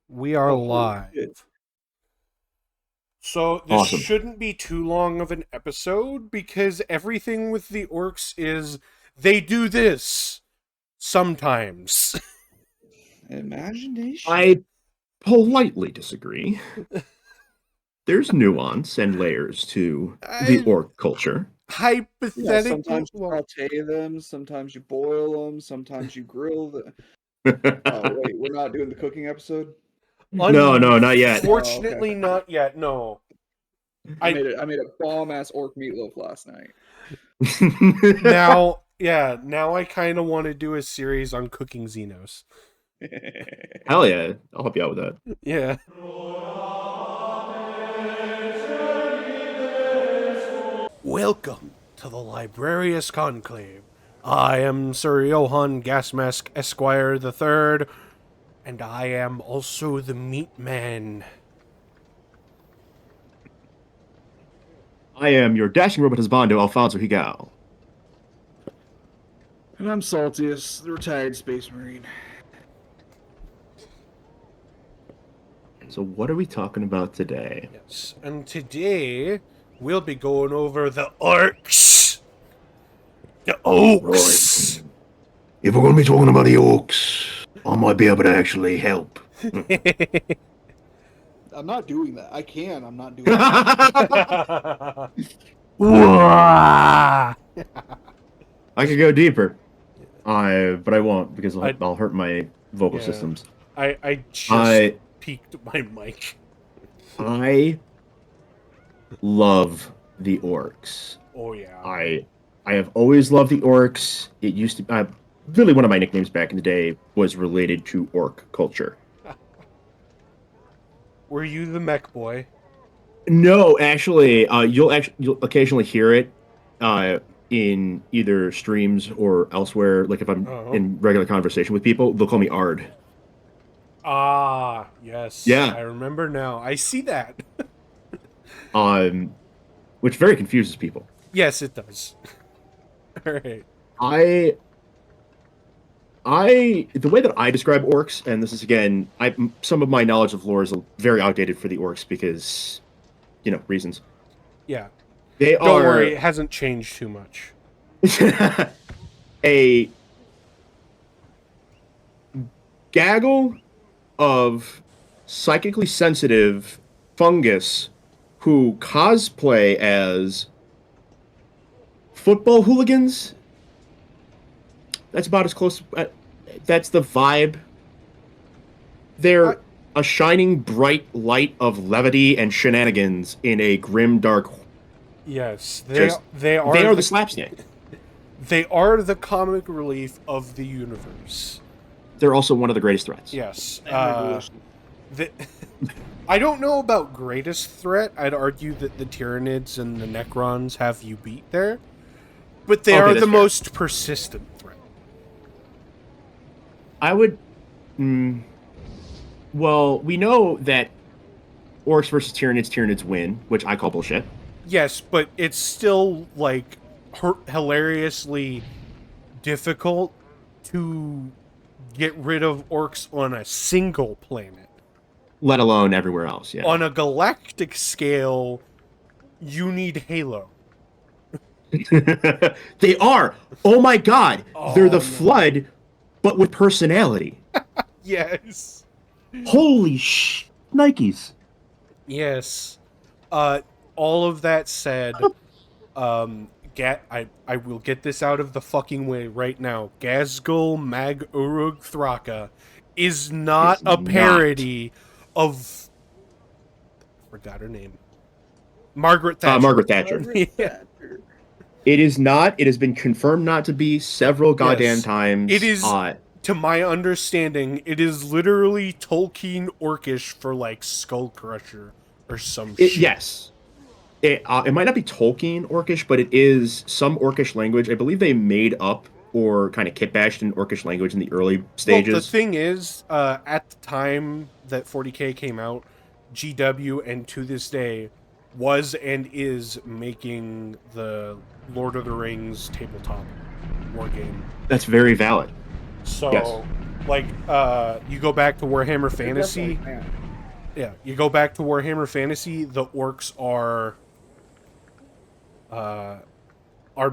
We are holy live. shit. So this Awesome. shouldn't be too long of an episode because everything with the orcs is they do this sometimes. Imagination. I politely disagree. There's nuance and layers to the orc culture. Yeah, Hypothetically, sometimes you saute them, sometimes you boil them, sometimes you grill them. Oh, wait, we're not doing the cooking episode? No, not yet. Unfortunately, Oh, okay. not yet. No. I made a bomb-ass orc meatloaf last night. Now I kind of want to do a series on cooking Xenos. Hell yeah, I'll help you out with that. Yeah. Welcome to the Librarius Conclave. I am Sir Johann Gasmask Esquire III, and I am also the Meat Man. I am your dashing robot husbando, Alfonso Higao. And I'm Saltius, the retired space marine. So what are we talking about today? Yes, and today we'll be going over the ORKS. The ORKS. Right. If we're going to be talking about the orcs, I might be able to actually help. I'm not doing that. I can. I'm not doing that. Wah! I could go deeper, but I won't because I'll hurt my vocal Yeah. systems. I just peaked my mic. I love the orcs. Oh yeah. I have always loved the orcs. It used to really one of my nicknames back in the day was related to orc culture. Were you the mech boy? No, actually, you'll occasionally hear it in either streams or elsewhere. Like if I'm in regular conversation with people, they'll call me Ard. Ah, yes. Yeah. I remember now. I see that. Which very confuses people. Yes, it does. All right. The way that I describe orcs, and this is again, some of my knowledge of lore is very outdated for the orcs because, reasons. Yeah. Don't worry, it hasn't changed too much. A gaggle of psychically sensitive fungus who cosplay as football hooligans. That's about as close. That's the vibe. They're a shining bright light of levity and shenanigans in a grim, dark. Yes, they are the slapstick. They are the comic relief of the universe. They're also one of the greatest threats. Yes. I don't know about greatest threat. I'd argue that the Tyranids and the Necrons have you beat there. But they are the most persistent threat. I would... well, we know that Orcs versus Tyranids win, which I call bullshit. Yes, but it's still, like, hilariously difficult to get rid of orcs on a single planet. Let alone everywhere else, yeah. On a galactic scale, you need Halo. They are! Oh my god! They're the Flood, but with personality. Yes. Holy Nikes. Yes. All of that said, I will get this out of the fucking way right now. Gazgul Mag Urug Thraka is not a parody of... I forgot her name. Margaret Thatcher. Margaret Thatcher. Yeah. It is not. It has been confirmed not to be several goddamn times. It is, to my understanding, it is literally Tolkien Orcish for, like, Skull Crusher or some shit. Yes. It might not be Tolkien Orcish, but it is some Orcish language. I believe they made up or kind of kitbashed an Orcish language in the early stages. Well, the thing is, at the time that 40K came out, GW, and to this day, was and is making the Lord of the Rings tabletop war game. That's very valid. So, yes. Like, you go back to Warhammer They Fantasy. definitely can. Yeah, you go back to Warhammer Fantasy. The orcs are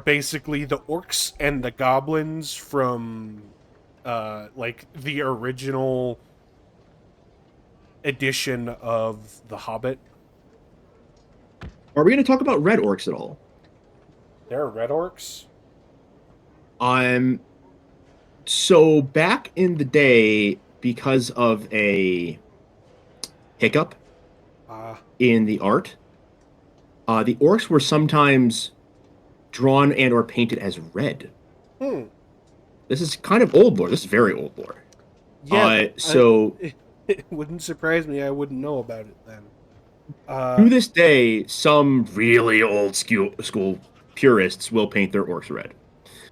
basically the orcs and the goblins from, like the original edition of The Hobbit. Are we going to talk about red orcs at all? There are red orcs. So back in the day, because of a hiccup in the art, the orcs were sometimes drawn and or painted as red. This is kind of old lore. This is very old lore. Yeah. So It wouldn't surprise me. I wouldn't know about it then. to this day, some really old school purists will paint their orcs red.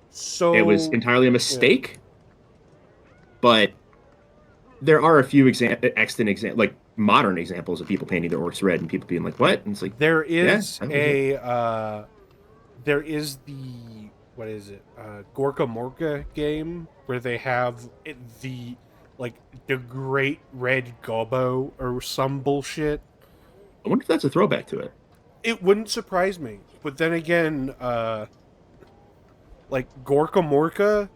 So It was entirely a mistake, but there are a few extant examples, like modern examples of people painting their orcs red and people being like, "What?" And it's like, there is yeah, there is the what is it? Gorka Morka game where they have the Great Red Gobbo or some bullshit. I wonder if that's a throwback to it. It wouldn't surprise me. But then again, like Gorka Morka,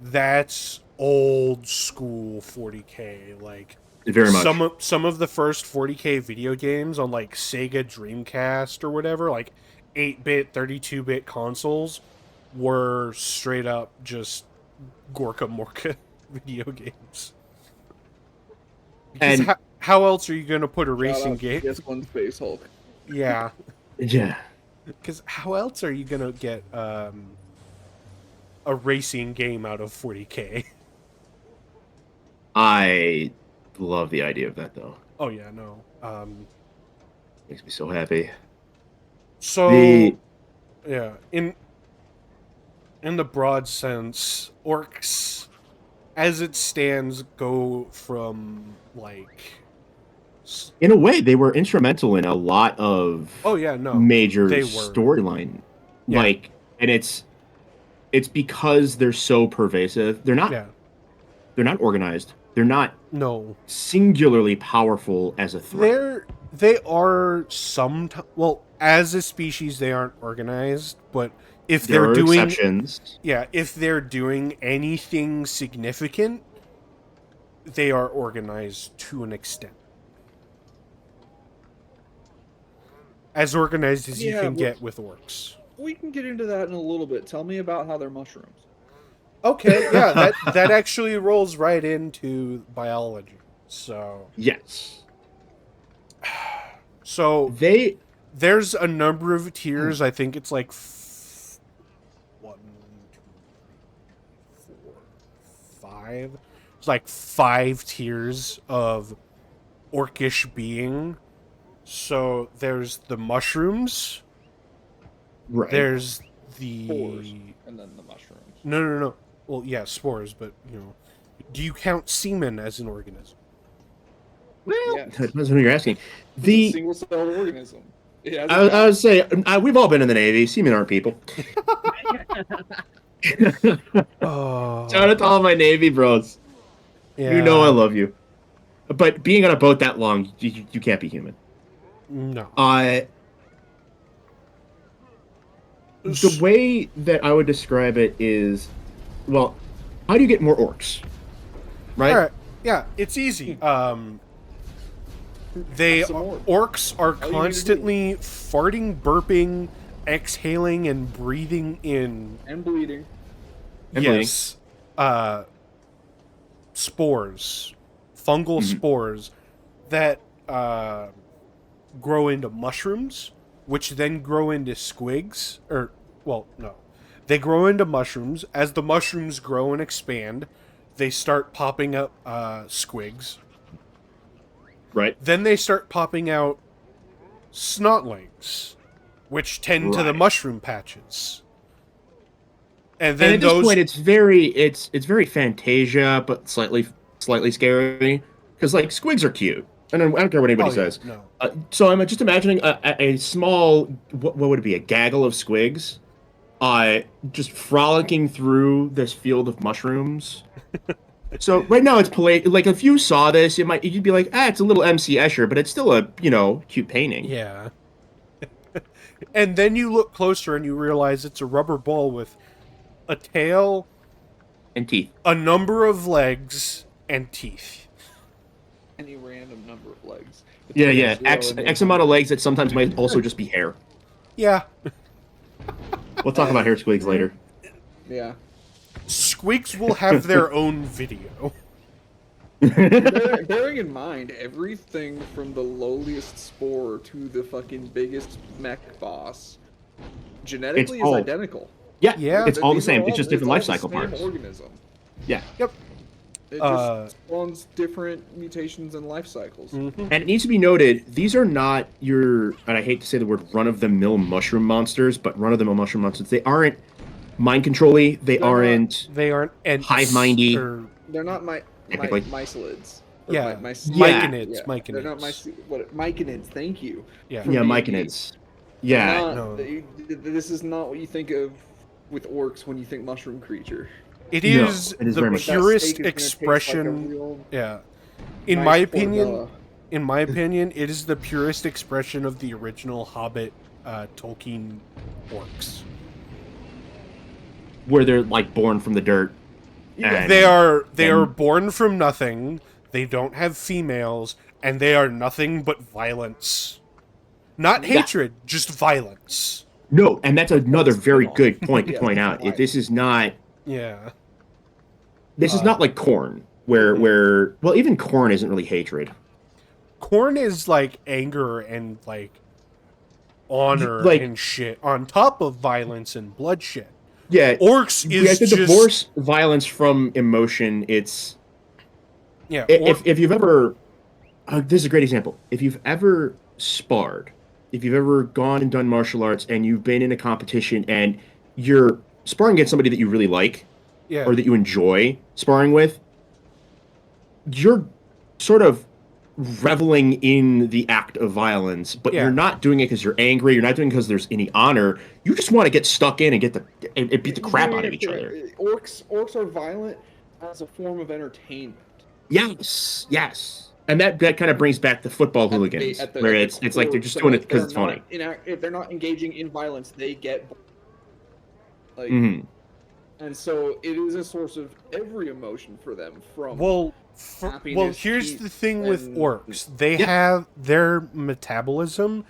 that's old school 40K. Like Very much. some of the first 40K video games on like Sega Dreamcast or whatever, like 8-bit, 32-bit consoles, were straight up just Gorka Morka video games. And how else are you going to put a Shout racing out to game? PS1 Space Hulk. Yeah. Yeah. Because how else are you going to get a racing game out of 40K? I love the idea of that, though. Oh, yeah, no. Makes me so happy. So, The- yeah, in the broad sense, orcs, as it stands, go from, like... In a way, they were instrumental in a lot of Oh, yeah, no. major they were. storyline. Yeah. Like, and it's because they're so pervasive. They're not organized. They're not No. singularly powerful as a threat. They are well, as a species they aren't organized, but if There they're are doing exceptions. if they're doing anything significant, they are organized to an extent. As organized as you Yeah, can well- get with orcs. We can get into that in a little bit. Tell me about how they're mushrooms. Okay, yeah, that actually rolls right into biology. So Yes. there's a number of tiers. I think it's like 1, 2, 3, 4, 5. It's like 5 tiers of orcish being. So there's the mushrooms. Right. There's the Spores, and then the mushrooms. No. Well, yeah, spores, but do you count semen as an organism? Well, Yes. that depends on who you're asking. It's a single-celled organism. I would say we've all been in the Navy. Seamen aren't people. Oh, Shout out to all my Navy bros. yeah. You know I love you. But being on a boat that long, you can't be human. No. The way that I would describe it is, well, how do you get more orcs? Right? All right. Yeah, it's easy. Orcs are All you need to do. constantly farting, burping, exhaling, and breathing in. And bleeding. And yes. Spores, fungal spores that grow into mushrooms, which then grow into squigs. They grow into mushrooms. As the mushrooms grow and expand, they start popping up squigs. Right. Then they start popping out snotlings, which tend to the Right. mushroom patches. And And then at this point, it's very Fantasia, but slightly scary. Because like squigs are cute, and I don't care what anybody says. No. So I'm just imagining a small, what would it be, a gaggle of squigs, just frolicking through this field of mushrooms, So right now it's polite. Like if you saw this, you'd be like, it's a little MC Escher, but it's still a cute painting. Yeah. And then you look closer and you realize it's a rubber ball with a tail, And teeth. a number of legs, and teeth. Any random number of legs. Yeah, Between yeah. zero X and X amount of legs that sometimes might also just be hair. Yeah. We'll talk about hair squigs later. Yeah. Squigs will have their own video. Bearing in mind, everything from the lowliest spore to the fucking biggest mech boss genetically is all- identical. Yeah, Yeah. it's all the These are same. It's just different all life the cycle same parts. organism. Yeah. Yep. It Uh, just spawns different mutations and life cycles. Mhm. And it needs to be noted, these are not your, and I hate to say the word run-of-the-mill mushroom monsters, but run-of-the-mill mushroom monsters. They aren't mind control-y. They They're aren't They aren't ents hive-mindy. or They're not Technically. mycelids. Yeah, Yeah. myconids. They're not myconids. Thank you. Yeah. For Yeah, me, myconids. Yeah. Not- No. This is not what you think of with orcs when you think mushroom creature. It No, is it is the very much- That purest steak is gonna taste expression. Like a real Yeah. In nice my opinion, portobello. in my opinion, it is the purest expression of the original Hobbit Tolkien orcs. Where they're like born from the dirt. And They are then- born from nothing. They don't have females, and they are nothing but violence. Not Yeah. hatred, just violence. No, and that's another That's very spot on. good point to Yeah, point that's out. right. This is not Yeah. like corn, where well, even corn isn't really hatred. Corn is like anger and like honor Like- and shit on top of violence and bloodshed. Yeah, Orcs you have is to just divorce violence from emotion. It's yeah. if you've ever, this is a great example. If you've ever sparred, if you've ever gone and done martial arts, and you've been in a competition, and you're sparring against somebody that you really like yeah. or that you enjoy sparring with, you're sort of reveling in the act of violence, but Yeah. you're not doing it because you're angry. You're not doing it because there's any honor. You just want to get stuck in and and beat the crap out of each other. Orcs are violent as a form of entertainment. Yes, yes. And that kind of brings back the football hooligans, where it's like they're just doing it because it's funny. If they're not engaging in violence, they get like, Hmm. and so it is a source of every emotion for them. From Well, happiness, here's peace, the thing with and- orcs. They Yeah. have their metabolism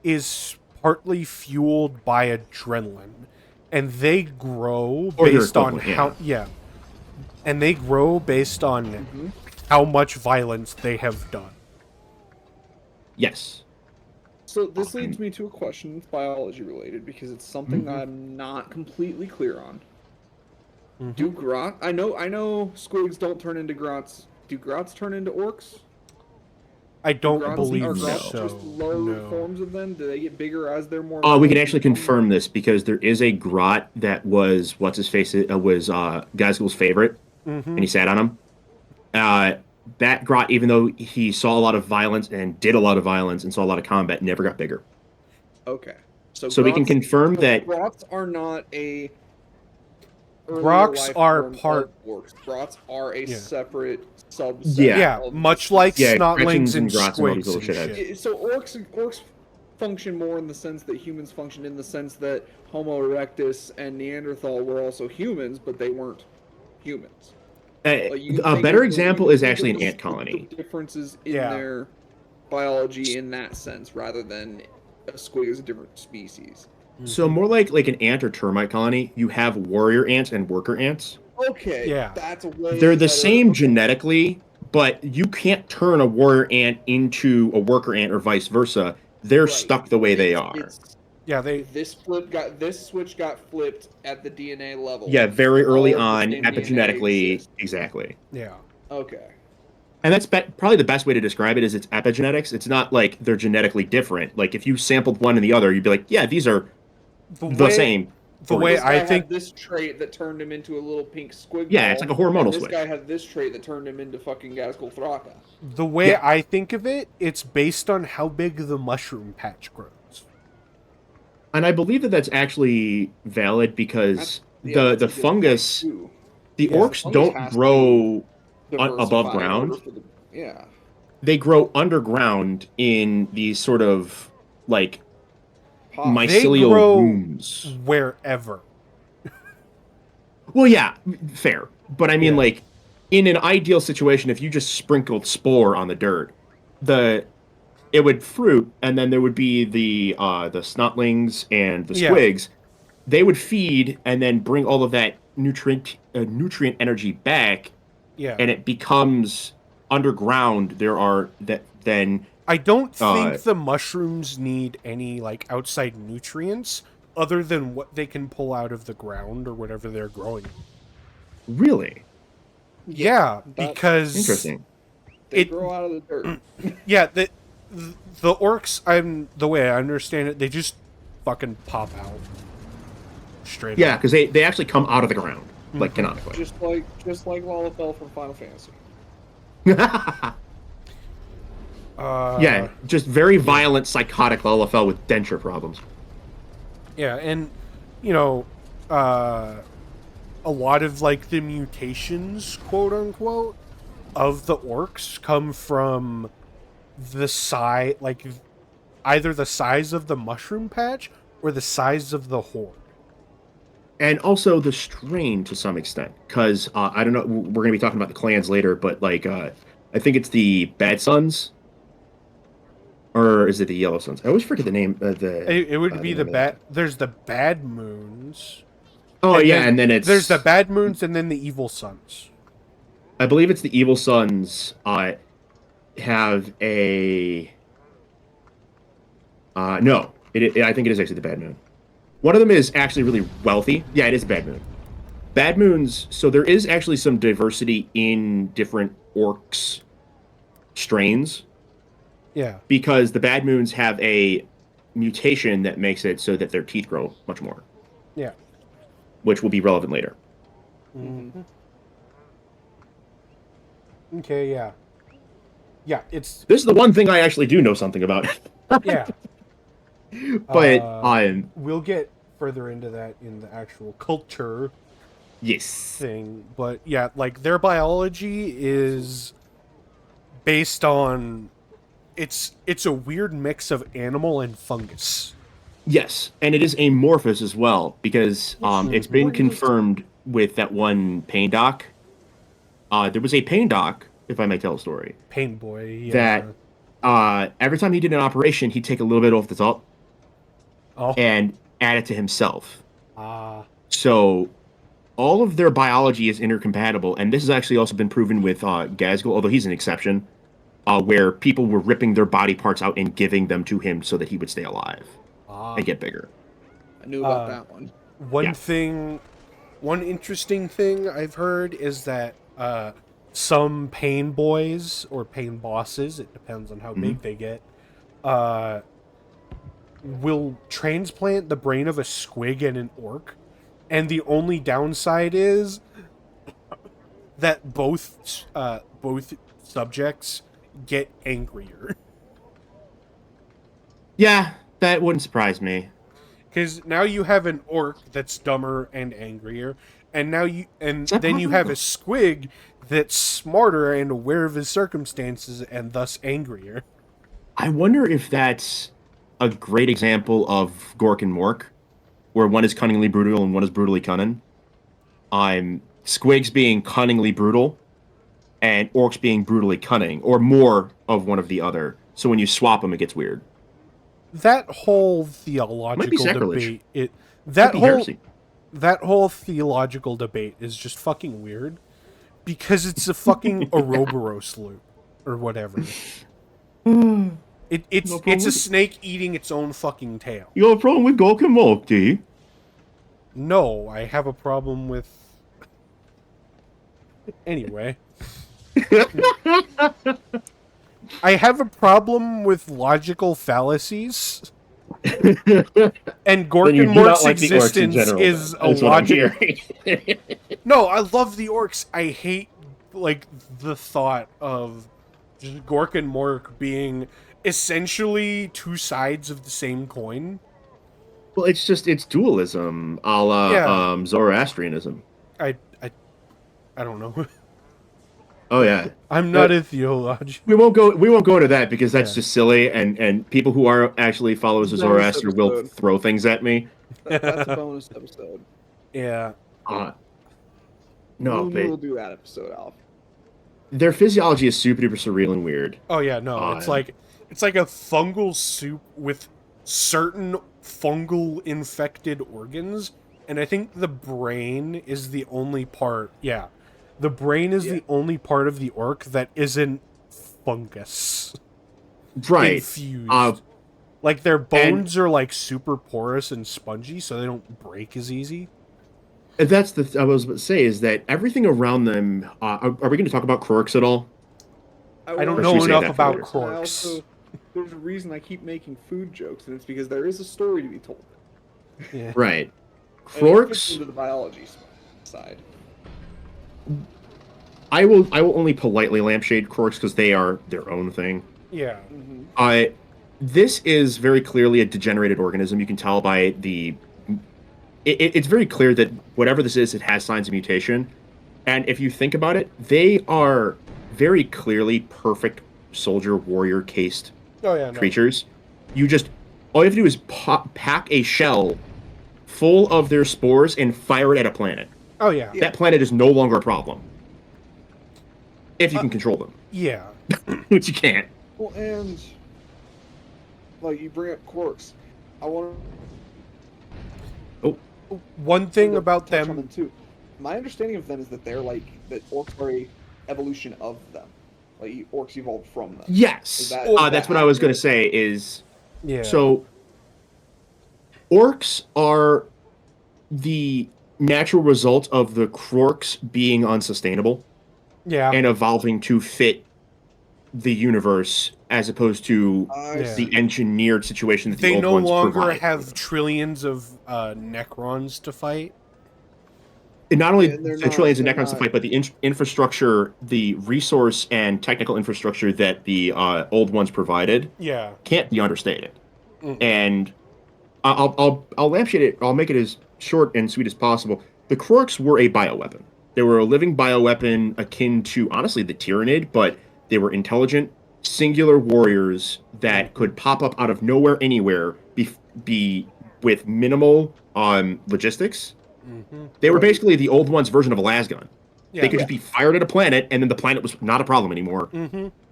is partly fueled by adrenaline, and they grow Or their based on equivalent, how and they grow based on Mhm. how much violence they have done. Yes. So this leads me to a question that's biology related because it's something Mm-hmm. that I'm not completely clear on. Mhm. Do grot? I know squigs don't turn into grots. Do grots turn into orcs? I don't Grots, are believe grots so. just low No. forms of them? Do they get bigger as they're more? We can violent? actually confirm this because there is a grot that was what's his face. It was Gazgul's favorite, Mhm. and he sat on him. That grot, even though he saw a lot of violence and did a lot of violence and saw a lot of combat, never got bigger. Okay. So we can grots- confirm that. grots are not a. earlier Grots life are form of part- orcs. Grots are a Yeah. separate subset. Yeah. Yeah, of- much like Yeah, snotlings Gretchens and and grots and all these squigs little and shitheads. shit. So orcs function more in the sense that humans function in the sense that Homo erectus and Neanderthal were also humans, but they weren't humans. Like, you A think better of the- example you is think actually of an the- ant colony. the differences in Yeah. their biology in that sense, rather than a squig is a different species. So more like an ant or termite colony, you have warrior ants and worker ants. Okay, Yeah. that's a way. They're the better- same genetically, but you can't turn a warrior ant into a worker ant or vice versa. They're Right. stuck the way they It's- are. it's- Yeah, this switch got flipped at the DNA level. Yeah, very early All of the on, same DNA epigenetically, exists. exactly. yeah. Okay. And that's probably the best way to describe it is it's epigenetics. It's not like they're genetically different. Like if you sampled one and the other, you'd be like, yeah, these are the same. The way This guy I had think this trait that turned him into a little pink squig. Yeah, it's ball, like a hormonal and this switch. guy had this trait that turned him into fucking Gazgul Thraka. the way Yeah. I think of it, it's based on how big the mushroom patch grows. And I believe that that's actually valid because Yeah, the that's a good fungus, point, too. the Yeah, orcs fungus don't has grow above diversify in order ground. for the, yeah. They grow underground in these sort of like Pods. They mycelial grow wombs. wherever. Well, yeah, fair. But I mean, Yeah. like, in an ideal situation, if you just sprinkled spore on the dirt, it would fruit, and then there would be the snotlings and the Yeah. squigs. They would feed and then bring all of that nutrient energy back, Yeah. and it becomes underground. There are that then I don't uh think the mushrooms need any like outside nutrients other than what they can pull out of the ground or whatever they're growing. really Yeah, That- because interesting. They it- grow out of the dirt. yeah, the orcs, the way I understand it, they just fucking pop out straight Yeah, up. because they actually come out of the ground, like canonically. just like Lalafell from Final Fantasy. Yeah, just very violent, psychotic Lalafell with denture problems. Yeah, and you know, a lot of like the mutations, quote unquote, of the orcs come from the size, like either the size of the mushroom patch or the size of the horde. And also the strain to some extent, because I don't know, we're going to be talking about the clans later, but like I think it's the Bad Sons, or is it the Yellow Sons? I always forget the name. It would be name the of bad. There's the bad moons. Oh yeah, and then it's there's the bad moons and then the evil sons. I believe it's the Evil Sons. Have a no, I think it is actually the Bad Moon. One of them is actually really wealthy. Yeah, it is Bad Moon. Bad Moons. So there is actually some diversity in different orcs strains. Yeah. Because the Bad Moons have a mutation that makes it so that their teeth grow much more. Yeah. Which will be relevant later. Mm-hmm. Okay, yeah. Yeah, it's... This is the one thing I actually do know something about. Yeah. But, we'll get further into that in the actual culture yes. thing. But, yeah, like, their biology is based on... It's a weird mix of animal and fungus. Yes, and it is amorphous as well, because it's been confirmed with that one pain doc. There was a pain doc, if I may tell a story. Pain boy, yeah. That every time he did an operation, he'd take a little bit off the top Oh. and add it to himself. Ah. So all of their biology is intercompatible, and this has actually also been proven with Gazgul, although he's an exception, where people were ripping their body parts out and giving them to him so that he would stay alive and get bigger. I knew about that one. One interesting thing I've heard is that some pain boys or pain bosses, it depends on how big they get, will transplant the brain of a squig and an orc, and the only downside is that both subjects get angrier. Yeah, that wouldn't surprise me. Because now you have an orc that's dumber and angrier, and then you have a squig that's smarter and aware of his circumstances and thus angrier. I wonder if that's a great example of Gork and Mork, where one is cunningly brutal and one is brutally cunning. Squigs being cunningly brutal, and orcs being brutally cunning, or more of one of the other. So when you swap them, it gets weird. That whole theological sacrilege. debate, Might be heresy. that whole theological debate is just fucking weird, because it's a fucking Ouroboros loop or whatever. It's a snake eating its own fucking tail. You have a problem with Gork and Mork, do you? No, I have a problem with. Anyway. I have a problem with logical fallacies. And Gork and Mork's existence is a logical. No, I love the orcs. I hate like the thought of just Gork and Mork being essentially two sides of the same coin. Well, it's dualism, a la Zoroastrianism. I don't know. Oh yeah. I'm not But a theologian. we won't go into that because that's Yeah. just silly, and people who are actually followers of Bonus Zoroaster will episode. throw things at me. That's a bonus episode. Yeah. Uh, no, We'll but do that episode, Alf. their physiology is super duper surreal and weird. Oh yeah, no. It's like a fungal soup with certain fungal infected organs, and I think the brain is the only part. Yeah. The brain is the only part of the orc that isn't fungus Right. infused. Like their bones are like super porous and spongy, so they don't break as easy. And that's I was about to say is that everything around them. Are we going to talk about Orkz at all? I don't Or should know we save enough that for about later? Orkz. There's a reason I keep making food jokes, and it's because there is a story to be told. Yeah. Right. And it fits Orkz. into the biology side. I will only politely lampshade Orkz because they are their own thing. Yeah. This is very clearly a degenerated organism. You can tell by the. It's very clear that whatever this is, it has signs of mutation. And if you think about it, they are very clearly perfect soldier warrior cased Oh yeah. No. creatures. All you have to do is pack a shell full of their spores and fire it at a planet. Oh yeah. That planet is no longer a problem. If you can control them. Yeah. Which you can't. Well, and like you bring up Orkz, I want One thing to about touch on them. too. My understanding of them is that they're like that Orks are a evolution of them. Like Orks evolved from them. Yes. Is that That's what I was going to say is Yeah. so orcs are the natural result of the Orks being unsustainable Yeah. and evolving to fit the universe as opposed to Yeah. the engineered situation that the They old no ones longer provide. have trillions of Necrons to fight. And not only And they're the not- trillions of they're necrons to not- fight, but the infrastructure, the resource and technical infrastructure that the old ones provided Yeah. can't be understated. Mm. And I'll lampshade it. I'll make it as short and sweet as possible. The Orks were a bioweapon. They were a living bioweapon akin to honestly the Tyrannid, but they were intelligent, singular warriors that could pop up out of nowhere, anywhere, be with minimal logistics. They were basically the old one's version of a lasgun. Yeah. They could just be fired at a planet, and then the planet was not a problem anymore.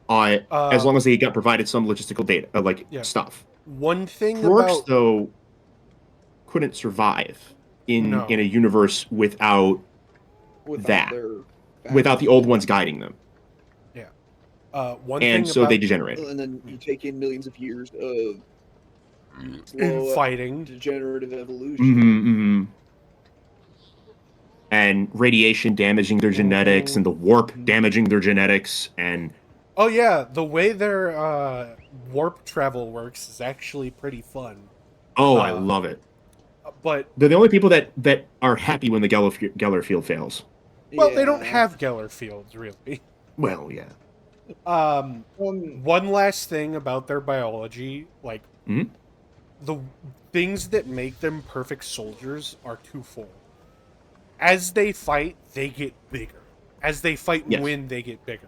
As long as they got provided some logistical data, stuff. One thing Orks, about though, couldn't survive in a universe without that. Without the old ones guiding them. one And thing so about they degenerated. And then you take in millions of years of in fighting. degenerative evolution. Mm-hmm. And radiation damaging their genetics, and the warp damaging their genetics, and Oh yeah, the way their warp travel works is actually pretty fun. I love it. But They're the only people that are happy when the Geller field fails. well, they don't Yeah. have Geller fields really. Well, yeah. One last thing about their biology, like Mhm. the things that make them perfect soldiers are twofold. As they fight, they get bigger. As they fight and Yes. win, they get bigger.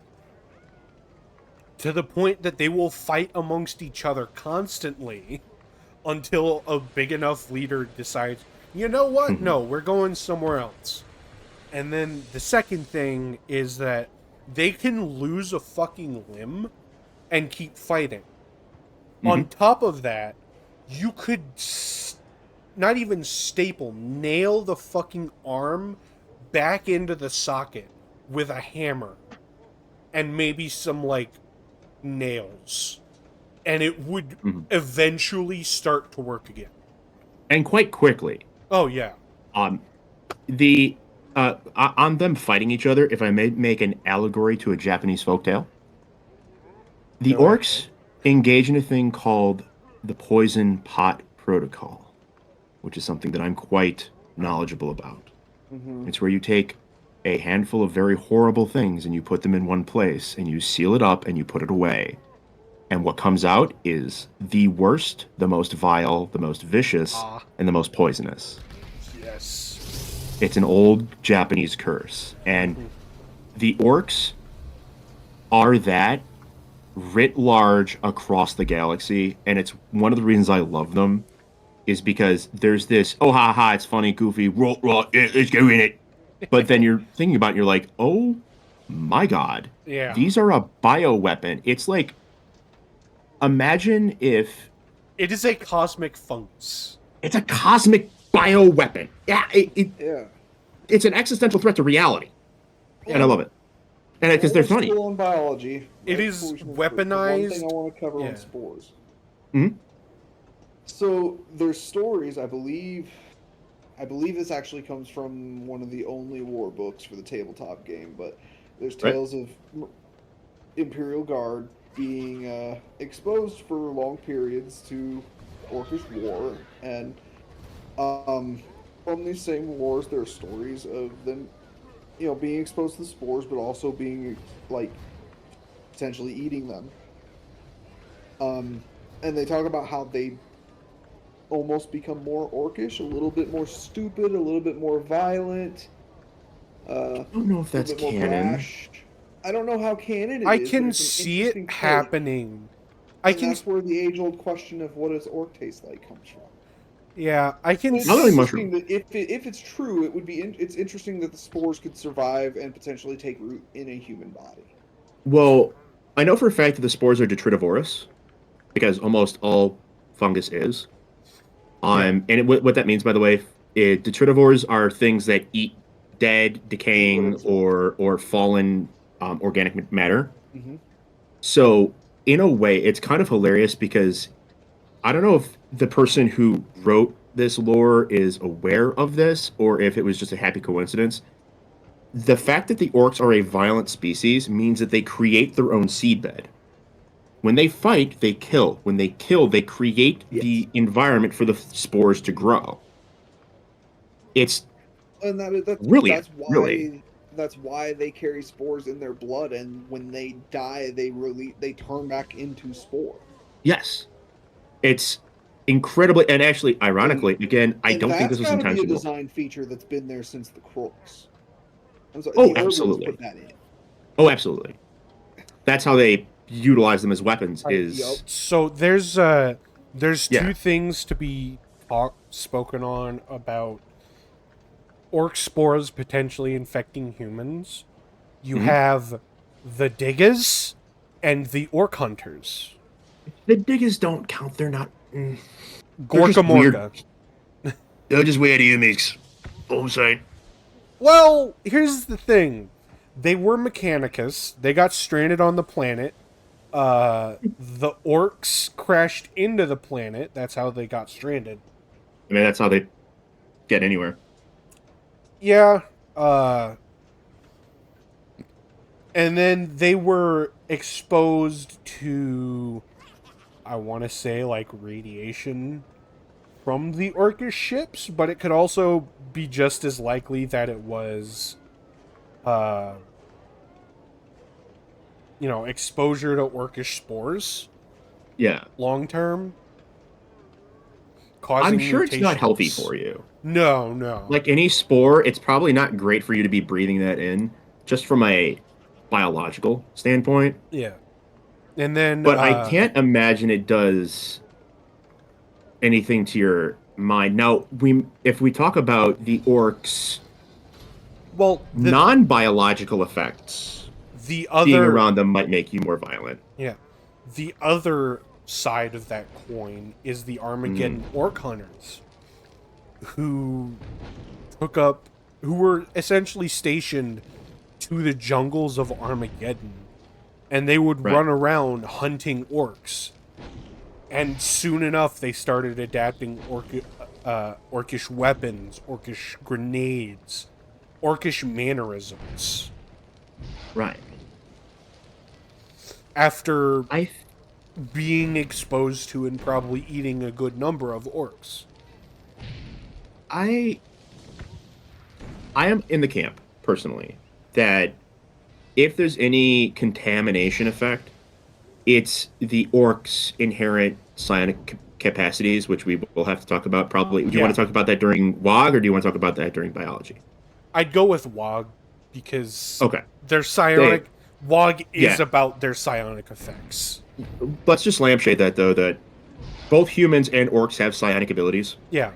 To the point that they will fight amongst each other constantly until a big enough leader decides, you know what? No, we're going somewhere else. And then the second thing is that they can lose a fucking limb and keep fighting. On top of that, you could not even nail the fucking arm back into the socket with a hammer and maybe some like nails, and it would eventually start to work again. And quite quickly. Oh yeah. On them fighting each other, if I may make an allegory to a Japanese folktale, the Orks engage in a thing called the Poison Pot Protocol, which is something that I'm quite knowledgeable about. It's where you take a handful of very horrible things and you put them in one place and you seal it up and you put it away. And what comes out is the worst, the most vile, the most vicious, and the most poisonous. Yes. It's an old Japanese curse. And the Orks are that writ large across the galaxy, and it's one of the reasons I love them is because there's this oh ha ha it's funny goofy roll let's go in it, but then you're thinking about it, you're like oh my god, Yeah. these are a bioweapon. It's like imagine if It is a cosmic fungus. it's a cosmic bioweapon. Yeah, Yeah. it's an existential threat to reality, and I love it, and because they're funny. Still in biology. It is weaponized. One thing I want to cover Yeah. on spores. Mhm. So there's stories, I believe this actually comes from one of the only war books for the tabletop game, but there's Right. tales of Imperial Guard being exposed for long periods to Orkish war, and from these same wars, there are stories of them, being exposed to the spores, but also being like potentially eating them. And they talk about how they almost become more orcish, a little bit more stupid, a little bit more violent. I don't know if a that's little bit more canon. brash. I don't know how canon it I is, can but it's an see interesting it take. happening. And that's where the age-old question of what does orc taste like comes from. Yeah, I can. It's Not only interesting mushroom. that if it's true, it would be. It's interesting that the spores could survive and potentially take root in a human body. Well, I know for a fact that the spores are detritivorous, because almost all fungus is. What that means, by the way, detritivores are things that eat dead, decaying, or fallen organic matter. Mm-hmm. So, in a way, it's kind of hilarious because I don't know if the person who wrote this lore is aware of this or if it was just a happy coincidence. The fact that the orcs are a violent species means that they create their own seedbed. When they fight, they kill. When they kill, they create the environment for the spores to grow. It's And Really, that's why really. that's why they carry spores in their blood, and when they die, they turn back into spore. yes, it's incredibly and actually, ironically, again, I don't think this was That's got to be a intentional. design feature that's been there since the Crooks. I'm sorry, Oh, the old ones absolutely. put that in. Oh, absolutely. That's how they utilize them as weapons. Is Yup. So there's Yeah. two things to be spoken on about orc spores potentially infecting humans. You Mhm. have the diggers and the orc hunters. the diggers don't count. They're not. They're Gorka just weird. Morka. They're just weird humans. All I'm saying. Well, here's the thing. They were Mechanicus. They got stranded on the planet. The orcs crashed into the planet. That's how they got stranded. I mean, that's how they get anywhere. Yeah. And then they were exposed to, I want to say, like, radiation from the Orkish ships, but it could also be just as likely that it was, exposure to Orkish spores Yeah. long term. I'm sure it's not healthy mutations. for you. No, no. Like any spore, it's probably not great for you to be breathing that in, just from a biological standpoint. Yeah. And then, But I can't imagine it does anything to your mind. Now, if we talk about the orcs' well, non-biological effects, the being other around them might make you more violent. Yeah. The other side of that coin is the Armageddon orc hunters who were essentially stationed to the jungles of Armageddon, and they would run around hunting orcs. And soon enough, they started adapting orcish weapons, orcish grenades, orcish mannerisms. Right. After being exposed to and probably eating a good number of orcs. I am in the camp, personally, that if there's any contamination effect, it's the orcs' inherent psionic capacities, which we will have to talk about probably. Do you want to talk about that during WOG, or do you want to talk about that during biology? I'd go with WOG, because Okay. their psionic WoG is Yeah. about their psionic effects. Let's just lampshade that though. That both humans and orcs have psionic abilities, Yeah.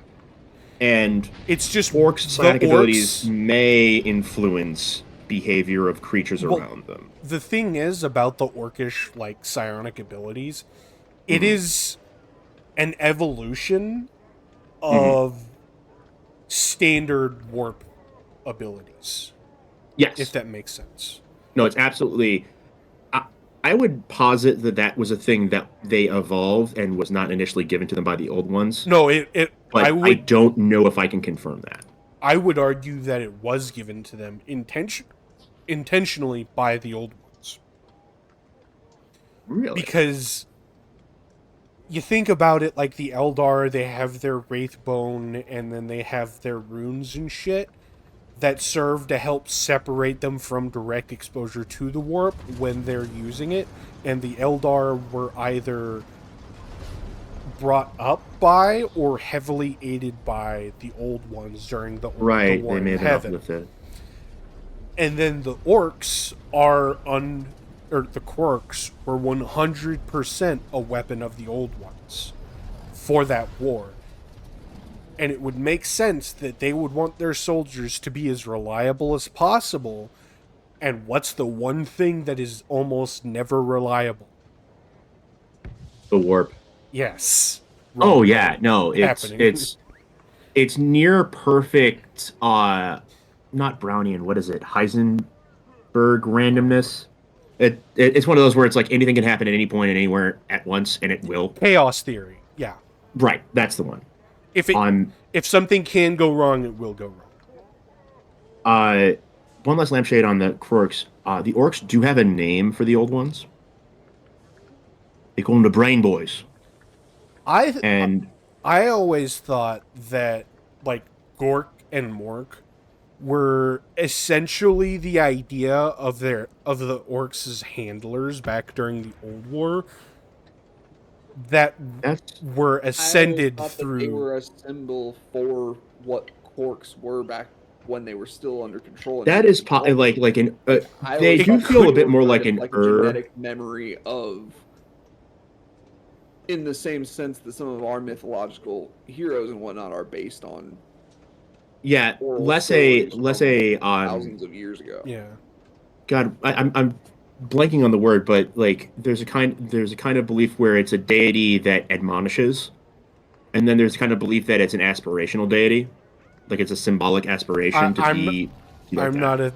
and It's just orcs' the psionic abilities orcs. may influence behavior of creatures Well, around them. the thing is about the orcish like psionic abilities, it Mhm. is an evolution Mhm. of standard warp abilities, if Yes. that makes sense. No, it's absolutely. I, I would posit that that was a thing that they evolved and was not initially given to them by the old ones, No, it but I don't know if I can confirm that. I would argue that it was given to them intentionally by the old ones. Really? Because you think about it, like the Eldar, they have their Wraithbone and then they have their runes and shit that serve to help separate them from direct exposure to the warp when they're using it. And the Eldar were either brought up by or heavily aided by the old ones during the Right. War They may in have been Heaven. uplifted. And then the orcs are or the Quarks were 100% a weapon of the old ones for that war. And it would make sense that they would want their soldiers to be as reliable as possible. And what's the one thing that is almost never reliable? The warp. Yes. Oh Wrong. yeah, no, Happening. it's near perfect. Not Brownian. What is it? Heisenberg randomness. It's one of those where it's like anything can happen at any point and anywhere at once, and it will. Chaos theory. Yeah. Right, that's the one. If something can go wrong, it will go wrong. One last lampshade on the Orks. The Orks do have a name for the old ones. They call them the Brain Boys. And I always thought that like Gork and Mork were essentially the idea of the Orcs' handlers back during the Old War that were ascended I always thought that through. they were a symbol for what Quarks were back when they were still under control. That is like an. They do feel a bit more like an a genetic memory of, in the same sense that some of our mythological heroes and whatnot are based on. Yeah, less a thousands of years ago. Yeah. God, I'm blanking on the word, but like there's a kind of belief where it's a deity that admonishes, and then there's a kind of belief that it's an aspirational deity, like it's a symbolic aspiration to be. I'm not a.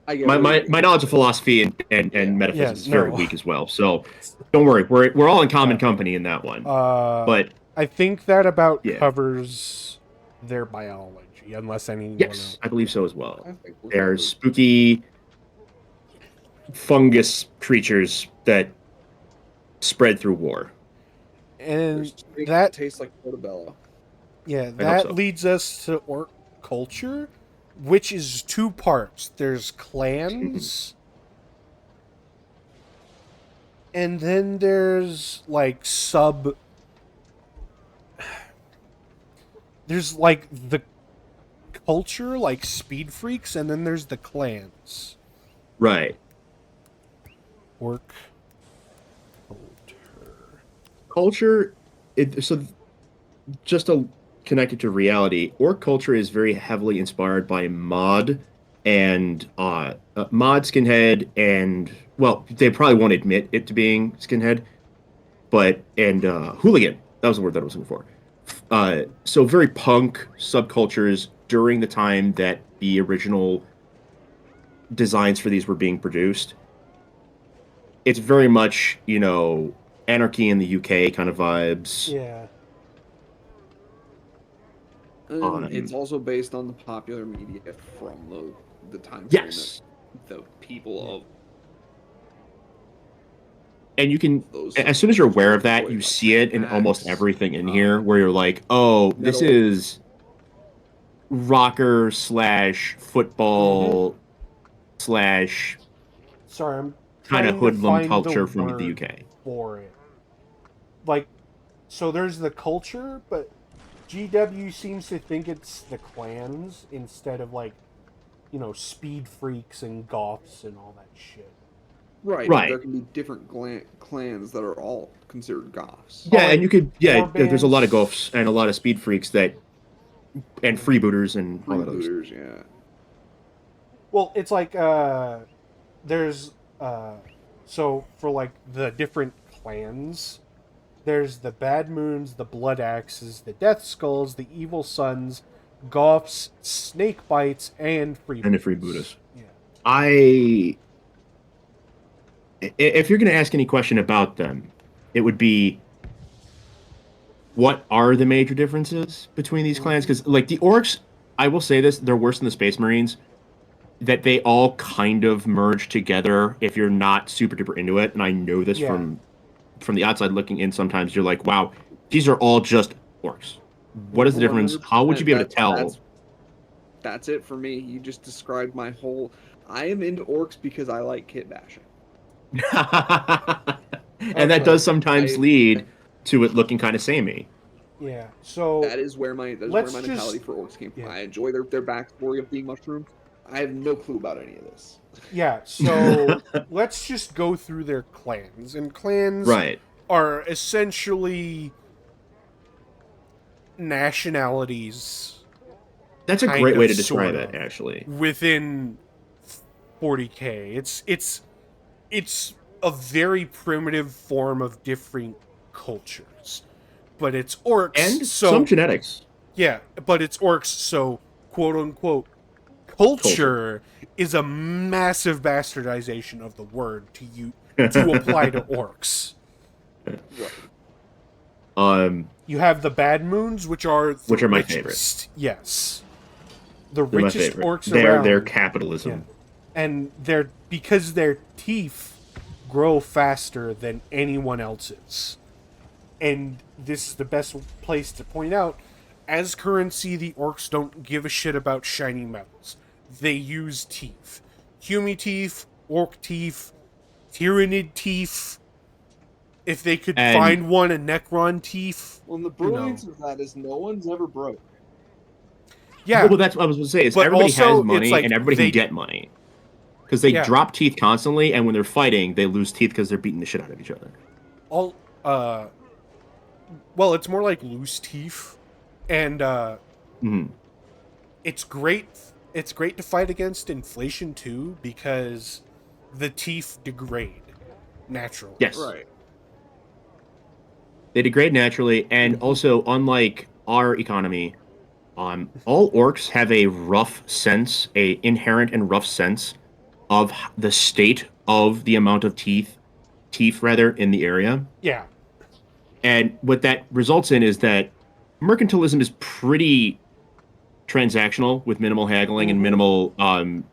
My knowledge of philosophy and metaphysics is very weak as well. So don't worry, we're all in common company in that one. But I think that about covers their biology, unless anyone else. I believe so as well. They're spooky fungus creatures that spread through war. And that tastes like portobello. Yeah, that leads us to orc culture, which is two parts. There's clans, and then there's like there's like the culture, like speed freaks, and then there's the clans. Right. Orc culture. So just to connect it to reality, orc culture is very heavily inspired by mod and mod skinhead, and well, they probably won't admit it to being skinhead, but hooligan. That was the word that I was looking for. So very punk subcultures during the time that the original designs for these were being produced. It's very much, anarchy in the UK kind of vibes. Yeah. It's also based on the popular media from the time. Yes. The people of. And you can, as soon as you're aware of that, you see it in almost everything in here, where you're like, oh, this is rocker / football / sorry, I'm kind of hoodlum culture from the UK. For it. Like, so there's the culture, but GW seems to think it's the clans instead of like speed freaks and goths and all that shit. Right. Right. There can be different clans that are all considered goths. Yeah, and you could there's a lot of Warbands. goths and a lot of speed freaks and freebooters and all that other stuff. Freebooters, yeah. Well, it's like there's so for like the different clans, there's the Bad Moons, the Blood Axes, the Death Skulls, the Evil Sons, Goths, Snake Bites, and Freebooters. And the freebooters. Yeah. If you're going to ask any question about them, it would be, what are the major differences between these clans? Because, like, the Orks, I will say this, they're worse than the Space Marines, that they all kind of merge together if you're not super duper into it. And I know this from the outside looking in. Sometimes you're like, wow, these are all just Orks. What is the difference? How would you be able to tell? That's it for me. You just described my whole... I am into Orks because I like kit bashing. And that does sometimes lead to it looking kind of samey. Yeah, so that is where my mentality for Orks came from. Yeah. I enjoy their backstory of being mushrooms. I have no clue about any of this. Yeah, so let's just go through their clans. And clans are essentially nationalities. That's a great way to describe it, actually. Within 40K. It's a very primitive form of different cultures. But it's Orks. And some genetics. Yeah, but it's Orks, so quote-unquote culture is a massive bastardization of the word to apply to Orks. You have the Bad Moons, which are my favorite. Yes, they're richest Orks around. They're capitalism, and because their teeth grow faster than anyone else's. And this is the best place to point out. As currency, the Orks don't give a shit about shiny metals. They use teeth. Humi teeth, Orc teeth, Tyrannid teeth. If they could find one, a Necron teeth. Well, the brilliance of that is no one's ever broke. Yeah. Well, that's what I was going to say. Is everybody has money and everybody can get money. Because they drop teeth constantly, and when they're fighting, they lose teeth because they're beating the shit out of each other. Well, it's more like loose teeth. And it's great. It's great to fight against inflation too, because the teeth degrade naturally. Yes, right. They degrade naturally, and also, unlike our economy, all Orks have a inherent and rough sense of the state of the amount of teeth in the area. Yeah. And what that results in is that mercantilism is pretty transactional with minimal haggling and minimal, I don't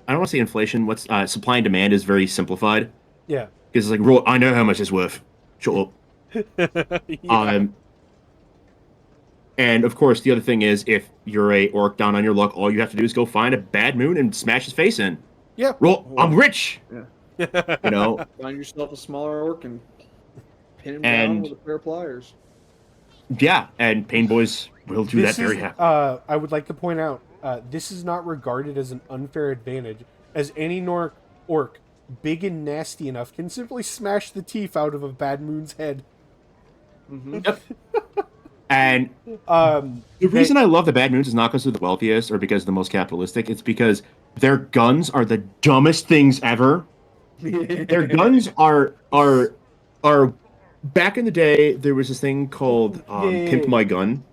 want to say inflation. Supply and demand is very simplified. Yeah. Because it's like, I know how much it's worth. Shut up. And of course, the other thing is, if you're a Orc down on your luck, all you have to do is go find a Bad Moon and smash his face in. Yeah. I'm rich. Yeah. You know. Find yourself a smaller Orc and pin him down with a pair of pliers. Yeah, and Pain Boys will do that very happy. I would like to point out, this is not regarded as an unfair advantage, as any Orc, big and nasty enough, can simply smash the teeth out of a Bad Moon's head. Mm-hmm. Yep. And the reason I love the Bad Moons is not because they're the wealthiest or because they're the most capitalistic. It's because their guns are the dumbest things ever. Their guns are back in the day, there was this thing called Pimp My Gun.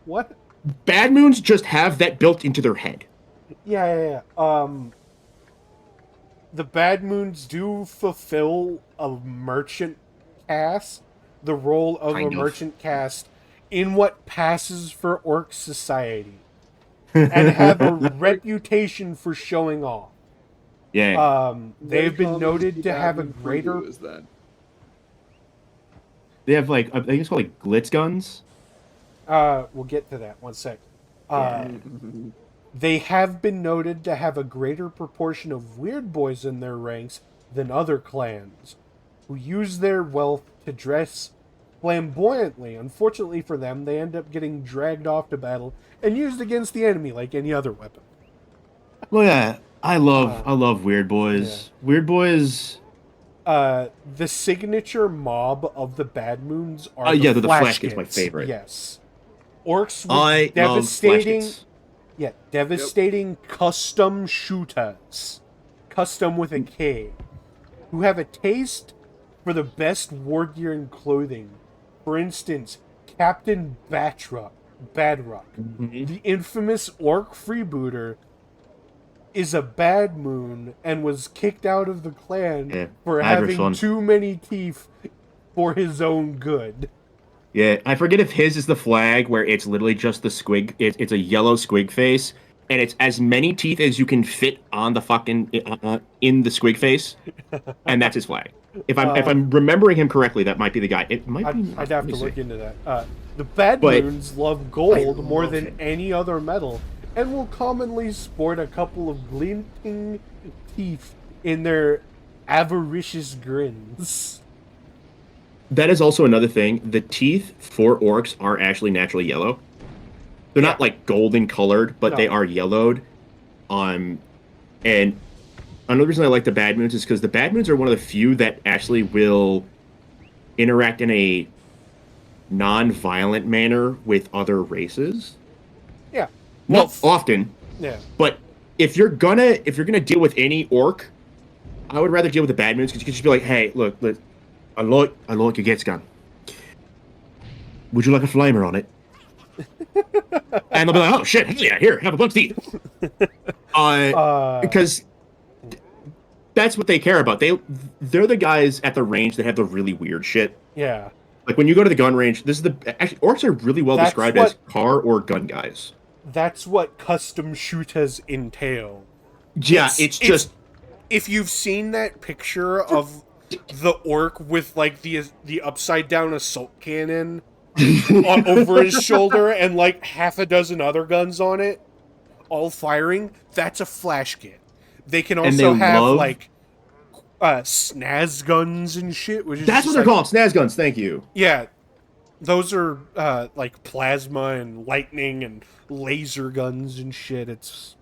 What? Bad Moons just have that built into their head. Yeah. The Bad Moons do fulfill a merchant caste, the role of a merchant caste, in what passes for Orc society, and have a reputation for showing off. Yeah. They've been noted to have a greater. They have I think it's called glitz guns. We'll get to that. One sec. They have been noted to have a greater proportion of weird boys in their ranks than other clans, who use their wealth to dress flamboyantly. Unfortunately for them, they end up getting dragged off to battle and used against the enemy like any other weapon. Well, yeah, I love Weird Boys. Yeah. Weird Boys. The signature mob of the Bad Moons are Yeah, the Flash Flash Kids, my Kids. favorite. Yes. Orkz with I devastating, love Flash Kids. yeah, devastating custom shooters, custom with a K, who have a taste for the best war gear and clothing. For instance, Captain Badrock, the infamous orc freebooter, is a bad moon and was kicked out of the clan for having fun. too many teeth for his own good. Yeah, I forget if his is the flag where it's literally just the squig. It's a yellow squig face, and it's as many teeth as you can fit on the fucking in the squig face, and that's his flag. If I'm remembering him correctly, that might be the guy. It might be. I'd have to look into that. The Bad Moons love gold more than any other metal, and will commonly sport a couple of glinting teeth in their avaricious grins. That is also another thing. The teeth for orcs are actually naturally yellow. They're not like golden colored, but they are yellowed. And another reason I like the Bad Moons is because the Bad Moons are one of the few that actually will interact in a non-violent manner with other races. Yeah. Not often. Yeah. But if you're gonna deal with any orc, I would rather deal with the Bad Moons because you can just be like, hey, look, I like your Gets gun. Would you like a flamer on it? And they'll be like, oh shit, hell yeah, here, have a bunch of teeth. Because that's what they care about. They're the guys at the range that have the really weird shit. Yeah. Like when you go to the gun range, actually orcs are really well described as car or gun guys. That's what custom shooters entail. Yeah, it's just if you've seen that picture of the orc with like the upside down assault cannon over his shoulder and like half a dozen other guns on it, all firing, that's a flash kit. They can also have like snaz guns and shit, which is that's what they're called, snaz guns. Thank you. Yeah, those are like plasma and lightning and laser guns and shit. It's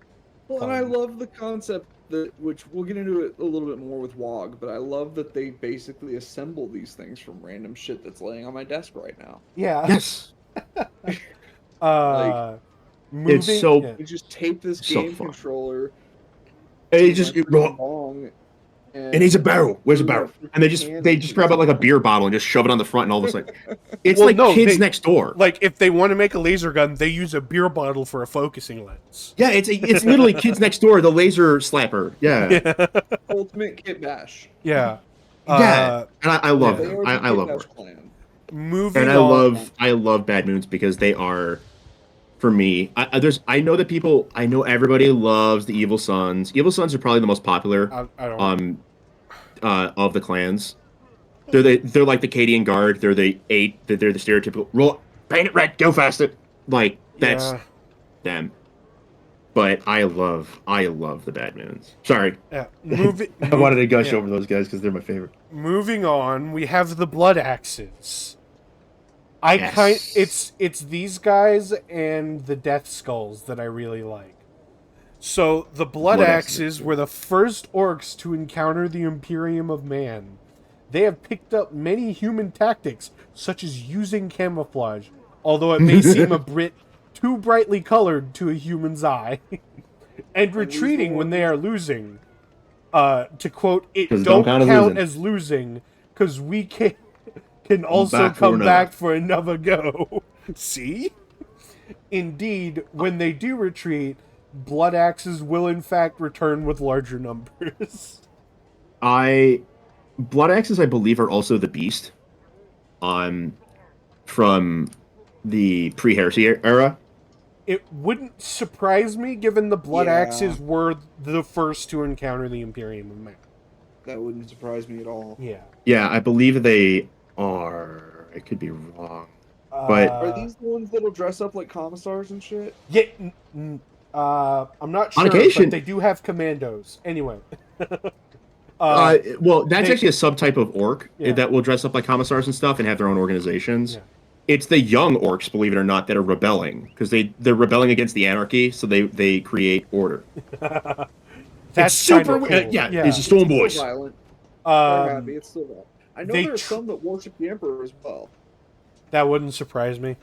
well, and I love the concept that, which we'll get into it a little bit more with WoG, but I love that they basically assemble these things from random shit that's laying on my desk right now. Yeah. Yes. It's so you just tape this so game fun. controller. And it just long. And he's a barrel. Where's a barrel? And they just grab out like a beer bottle and just shove it on the front, and all of a sudden, it's kids next door. Like if they want to make a laser gun, they use a beer bottle for a focusing lens. Yeah, it's literally kids next door, the laser slapper. Yeah. Ultimate Kit Bash. Yeah. And I love them. I love them. Moving and on. I love Bad Moons because they are, for me, I know everybody loves the Evil Sons. Evil Sons are probably the most popular of the clans. They're like the Cadian Guard. They're the stereotypical roll, paint it red, go fast it. Like that's them. But I love the Bad Moons. Sorry. Yeah. I wanted to gush over those guys because they're my favorite. Moving on, we have the Blood Axes. It's these guys and the Death Skulls that I really like. So the Blood Axes were the first orcs to encounter the Imperium of Man. They have picked up many human tactics, such as using camouflage, although it may seem a bit too brightly colored to a human's eye, and retreating when they are losing. To quote, it don't count as losing, because we can also come back for another go. See? Indeed, when they do retreat, Blood Axes will in fact return with larger numbers. Blood Axes, I believe, are also the Beast. From the pre-heresy era. It wouldn't surprise me, given the Blood Axes were the first to encounter the Imperium of Man. That wouldn't surprise me at all. Yeah. Yeah, I believe they are. I could be wrong. But are these the ones that'll dress up like commissars and shit? Yeah. I'm not sure, on occasion, but they do have commandos. Anyway. Well, that's they- actually a subtype of orc Yeah. that will dress up like commissars and stuff and have their own organizations. Yeah. It's the young orcs, believe it or not, that are rebelling because they're rebelling against the anarchy, so they create order. That's It's super kinda weird. cool. Yeah, yeah. it's the Storm Still Boys. violent. They're happy. Um, It's still violent. I know they there are tr- some that worship the Emperor as well. that wouldn't surprise me.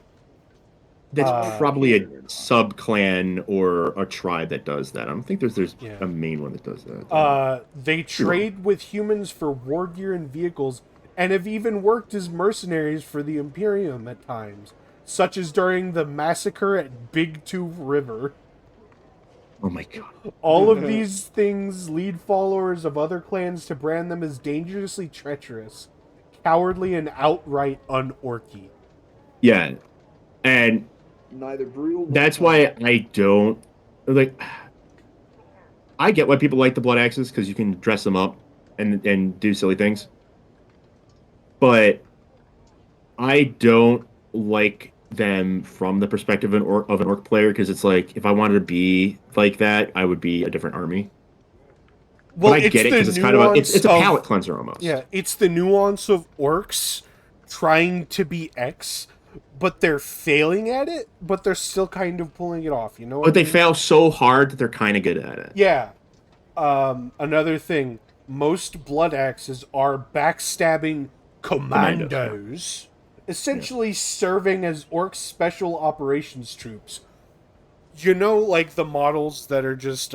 That's probably a sub clan or a tribe that does that. I don't think there's Yeah. a main one that does that. They trade with humans for war gear and vehicles, and have even worked as mercenaries for the Imperium at times, such as during the massacre at Big Tooth River. Oh my god. All of these things lead followers of other clans to brand them as dangerously treacherous, cowardly, and outright un-orky. Yeah, and Neither brutal. nor that's kind. why I don't like. I get why people like the blood axes because you can dress them up and do silly things, but I don't like them from the perspective of an orc player because it's like if I wanted to be like that, I would be a different army. Well, But I get it because it's kind of it's a palate cleanser almost. Yeah, it's the nuance of orcs trying to be X, but they're failing at it, but they're still kind of pulling it off, you know what But I they mean? fail so hard that they're kind of good at it. Yeah. Another thing, most blood axes are backstabbing commandos, essentially serving as orcs special operations troops. You know, like the models that are just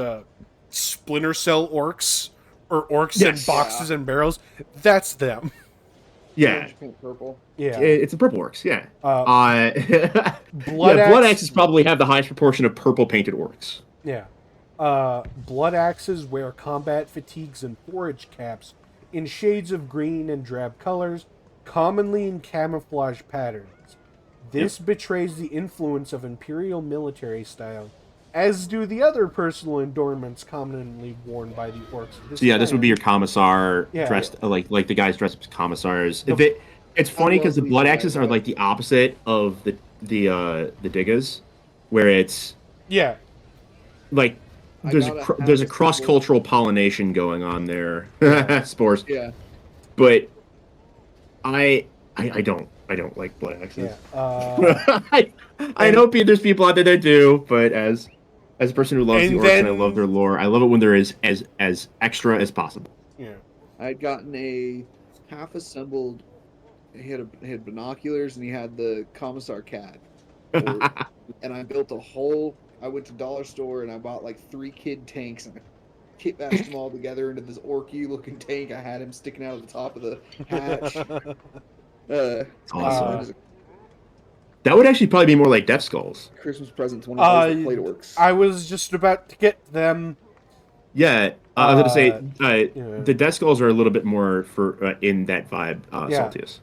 Splinter Cell orcs, or orcs in Yes. boxes and barrels? That's them. Yeah, Orange, pink, purple. Yeah. it's the purple orcs. Yeah. Blood Blood axe- axes probably have the highest proportion of purple painted orcs. Yeah. Blood axes wear combat fatigues and forage caps in shades of green and drab colors, commonly in camouflage patterns. This betrays the influence of imperial military style, as do the other personal adornments commonly worn by the orcs. So yeah, this would be your commissar Yeah. dressed like the guys dressed up as commissars. The- It's funny because the love blood these axes guys, are like the opposite of the diggers, where it's Yeah. like I there's gotta have there's a this cross cultural pollination going on there. Spores. Yeah. But I don't like blood axes. Yeah. I know there's people out there that do, but as a person who loves And the orcs then- and I love their lore, I love it when there is as extra as possible. Yeah. I had gotten a half assembled. He had binoculars and he had the commissar cat. And I built a whole. I went to dollar store and I bought like 3 kid tanks and I kit bashed them all together into this orky looking tank. I had him sticking out of the top of the hatch. Awesome. It was a That would actually probably be more like Death Skulls. Christmas present to one of those that played Orkz. I was just about to get them. Yeah, I was going to say yeah. the Death Skulls are a little bit more for in that vibe. Yeah. Saltius.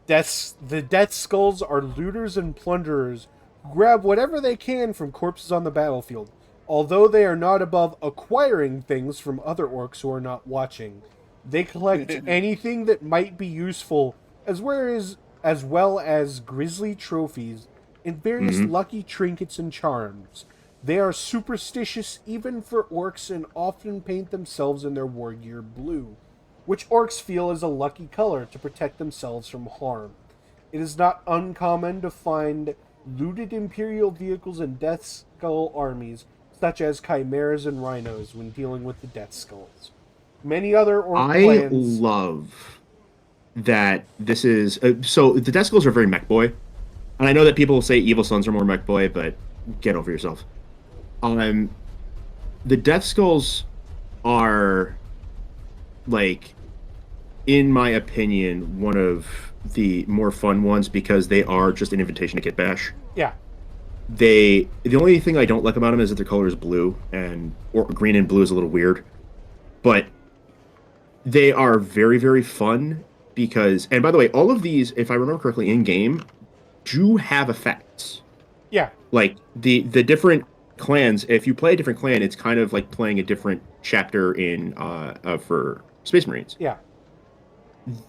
The Death Skulls are looters and plunderers who grab whatever they can from corpses on the battlefield. Although they are not above acquiring things from other orcs who are not watching, they collect anything that might be useful, as well as grisly trophies and various lucky trinkets and charms. They are superstitious even for orcs and often paint themselves in their war gear blue, which orcs feel is a lucky color to protect themselves from harm. It is not uncommon to find looted imperial vehicles in Death Skull armies, such as chimeras and rhinos, when dealing with the Death Skulls. Many other orc I clans... love that this is so the Death Skulls are very mech boy, and I know that people say Evil Sons are more mech boy, but get over yourself. The Death Skulls are, like, in my opinion, one of the more fun ones because they are just an invitation to kit bash. Yeah. The only thing I don't like about them is that their color is blue, or green and blue is a little weird, but they are very, very fun because, and by the way, all of these, if I remember correctly, in game, do have effects. Yeah. Like the different clans. If you play a different clan, it's kind of like playing a different chapter in for Space Marines. Yeah.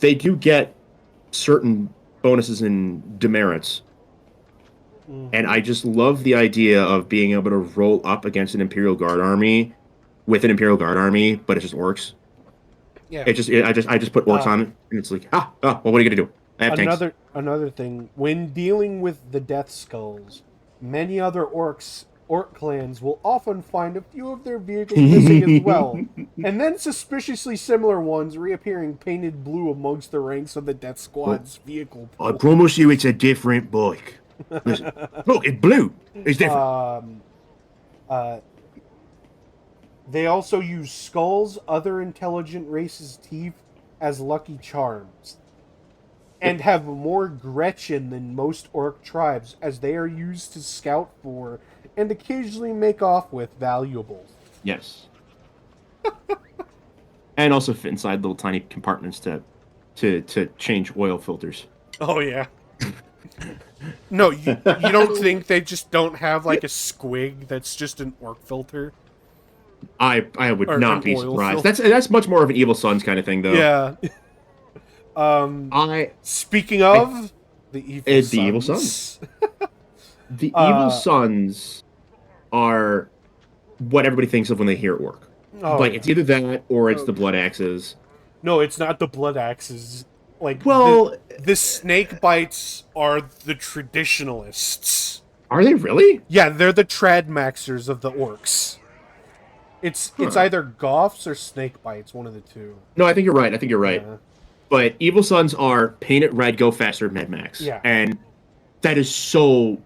They do get certain bonuses and demerits. And I just love the idea of being able to roll up against an Imperial Guard army with an Imperial Guard army, but it's just orcs. Yeah. I just put orcs on it, and it's like, well, what are you gonna do? I have tanks. Another thing, when dealing with the Death Skulls, many other orc clans will often find a few of their vehicles missing as well, and then suspiciously similar ones reappearing painted blue amongst the ranks of the Death Squad's vehicle I pool. promise you it's a different bike. Listen, look, it's blue. It's different. They also use skulls, other intelligent races' teeth as lucky charms, and have more Gretchen than most orc tribes, as they are used to scout for and occasionally make off with valuables. Yes. And also fit inside little tiny compartments to change oil filters. Oh yeah. No, you don't think they just don't have like a squig that's just an orc filter? I would Or not an be oil surprised. filter. That's much more of an Evil Sons kind of thing, though. Yeah. I Speaking of the evil the Evil Sons. The Uh, Evil Sons are what everybody thinks of when they hear orc. Oh, Like yeah. it's either that or it's the blood axes. No, it's not the blood axes. Like, Well, the snake bites are the traditionalists. are they really? Yeah, they're the tradmaxers of the orcs. It's either goths or snake bites, one of the two. No, I think you're right. Yeah. But Evil Sons are paint it red, go faster, Mad Max. Yeah. And that is so.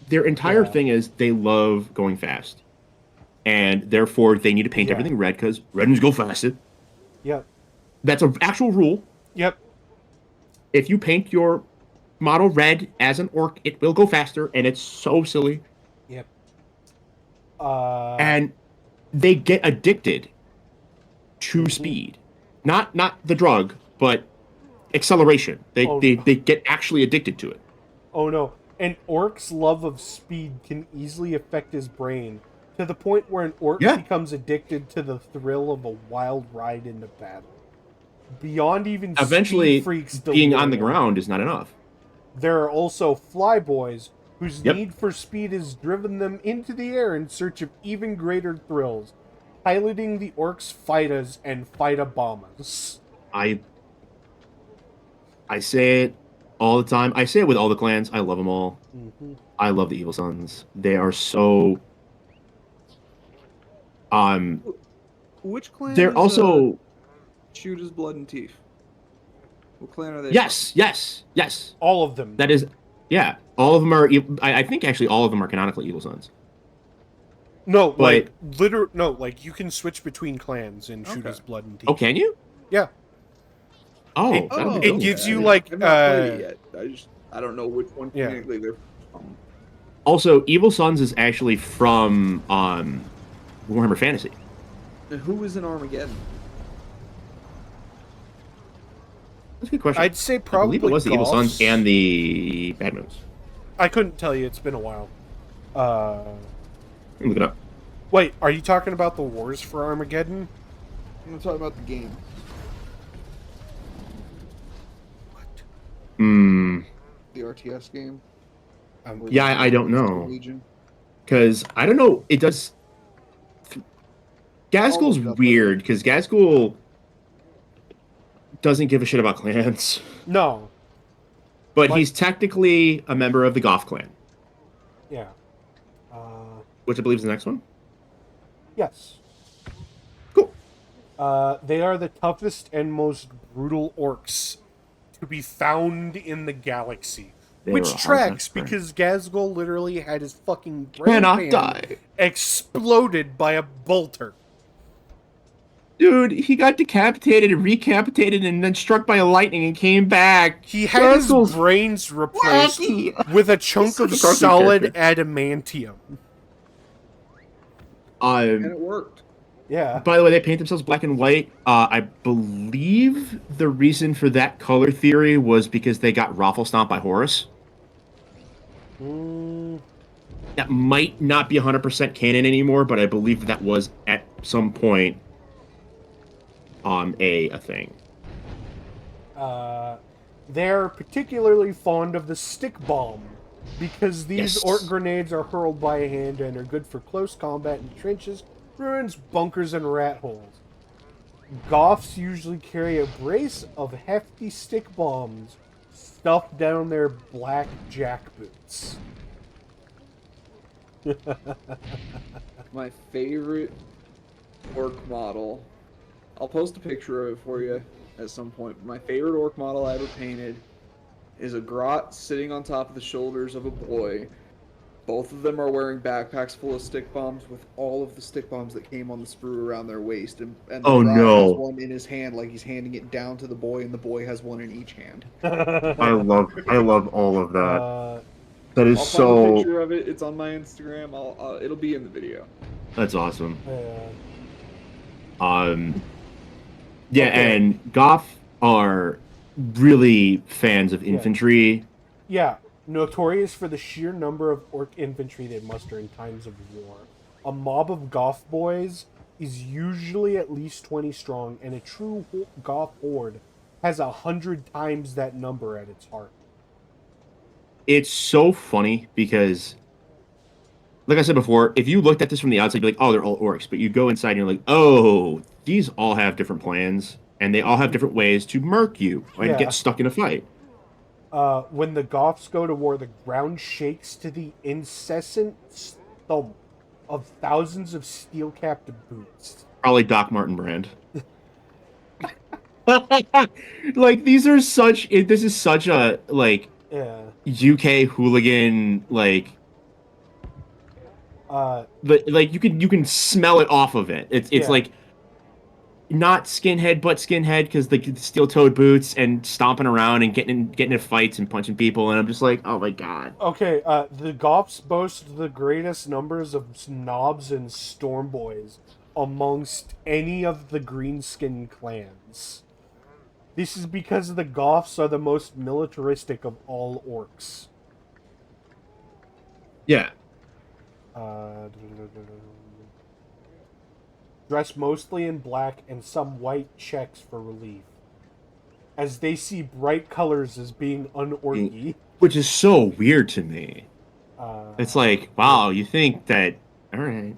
Their entire Yeah. thing is they love going fast, and therefore they need to paint Yeah. everything red because red ones go faster. Yep. That's an actual rule. Yep. If you paint your model red as an orc, it will go faster, and it's so silly. Yep. And they get addicted to speed, not the drug, but acceleration. They Oh, they, no. they get actually addicted to it. Oh no. An orc's love of speed can easily affect his brain, to the point where an orc Yeah. becomes addicted to the thrill of a wild ride into battle. Beyond even Eventually, speed freaks being on the delirium. ground is not enough. There are also flyboys whose Yep. need for speed has driven them into the air in search of even greater thrills, piloting the orcs' fightas and fighta bombers. I say it all the time. I say it with all the clans. I love them all. Mm-hmm. I love the Evil Sons. They are so. Which clan? They're is, also shoot his blood and teeth. What clan are they? yes. All of them. That is, yeah. All of them are. I think actually all of them are canonically Evil Sons. No, But- like you can swich between clans in Shooter's Blood and Teeth. Oh, can you? Yeah. Oh, It- that would it be cool. gives you, I've like, not played it yet. I don't know which one Yeah. technically they're from. Also, Evil Sons is actually from Warhammer Fantasy. And who was in Armageddon? That's a good question. I'd say I probably believe it was the Evil Sons Goths. and the Bad Moons. I couldn't tell you. It's been a while. Look it up. Wait, are you talking about the wars for Armageddon? I'm talking about the game. Hmm. The RTS game. Where Yeah, I don't know. Legion. Because I don't know. It does. Gazgul's All of them. weird because Gazgul doesn't give a shit about clans, No. but Like- he's technically a member of the Goth clan, Yeah. which I believe is the next one. Yes. Cool. They are the toughest and most brutal orcs to be found in the galaxy. They Which were a hard tracks, nut to because Gazgul literally had his fucking brain Cannot pan die. exploded by a bolter. Dude, he got decapitated and recapitated and then struck by a lightning and came back. He had his Gazgul's brains replaced wacky. with a chunk of Such a cartoon solid character. adamantium. And it worked. Yeah. By the way, they paint themselves black and white. I believe the reason for that color theory was because they got raffle stomped by Horus. That might not be 100% canon anymore, but I believe that was at some point a thing. They're particularly fond of the stick bomb, because these Yes. orc grenades are hurled by hand and are good for close combat in trenches, ruins, bunkers, and rat holes. Goths usually carry a brace of hefty stick bombs stuffed down their black jack boots. My favorite orc model. I'll post a picture of it for you at some point. My favorite orc model I ever painted is a grot sitting on top of the shoulders of a boy. Both of them are wearing backpacks full of stick bombs with all of the stick bombs that came on the sprue around their waist. And the Oh, grot no. has one in his hand like he's handing it down to the boy, and the boy has one in each hand. I love all of that. That is I'll find a so. picture of it. It's on my Instagram. It'll be in the video. That's awesome. Yeah. Yeah, Okay. and Goth are really fans of infantry. Yeah, notorious for the sheer number of orc infantry they muster in times of war. A mob of Goth boys is usually at least 20 strong, and a true Goth horde has 100 times that number at its heart. It's so funny because, like I said before, if you looked at this from the outside, you'd be like, oh, they're all orcs. But you go inside and you're like, oh, these all have different plans, and they all have different ways to murk you and Yeah. get stuck in a fight. When the Goths go to war, the ground shakes to the incessant thump of thousands of steel-capped boots. Probably Doc Martin brand. Like, these are such. This is such a, like, Yeah. UK hooligan, like, but like you can smell it off of it. It's Yeah. like not skinhead, but skinhead because the steel-toed boots and stomping around and getting into fights and punching people, and I'm just like, oh my god. Okay, the Goths boast the greatest numbers of snobs and storm boys amongst any of the greenskin clans. This is because the Goths are the most militaristic of all orcs. Yeah. Dressed mostly in black and some white checks for relief, as they see bright colors as being unorky. Which is so weird to me. It's like, wow, you think that? All right.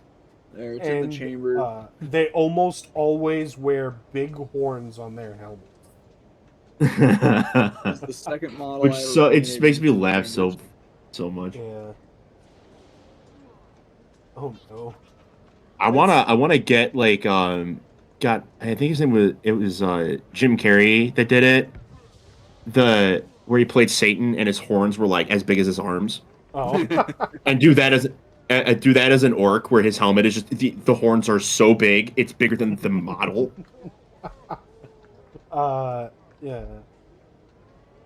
There, it's in the chamber. They almost always wear big horns on their helmets. It's the second model. Which I ever so it just painted makes me using laugh chambers. so much. Yeah. Oh no. I wanna get like I think his name was Jim Carrey that did it. Where he played Satan and his horns were like as big as his arms. Oh. And do that as an orc where his helmet is just the horns are so big it's bigger than the model. Yeah.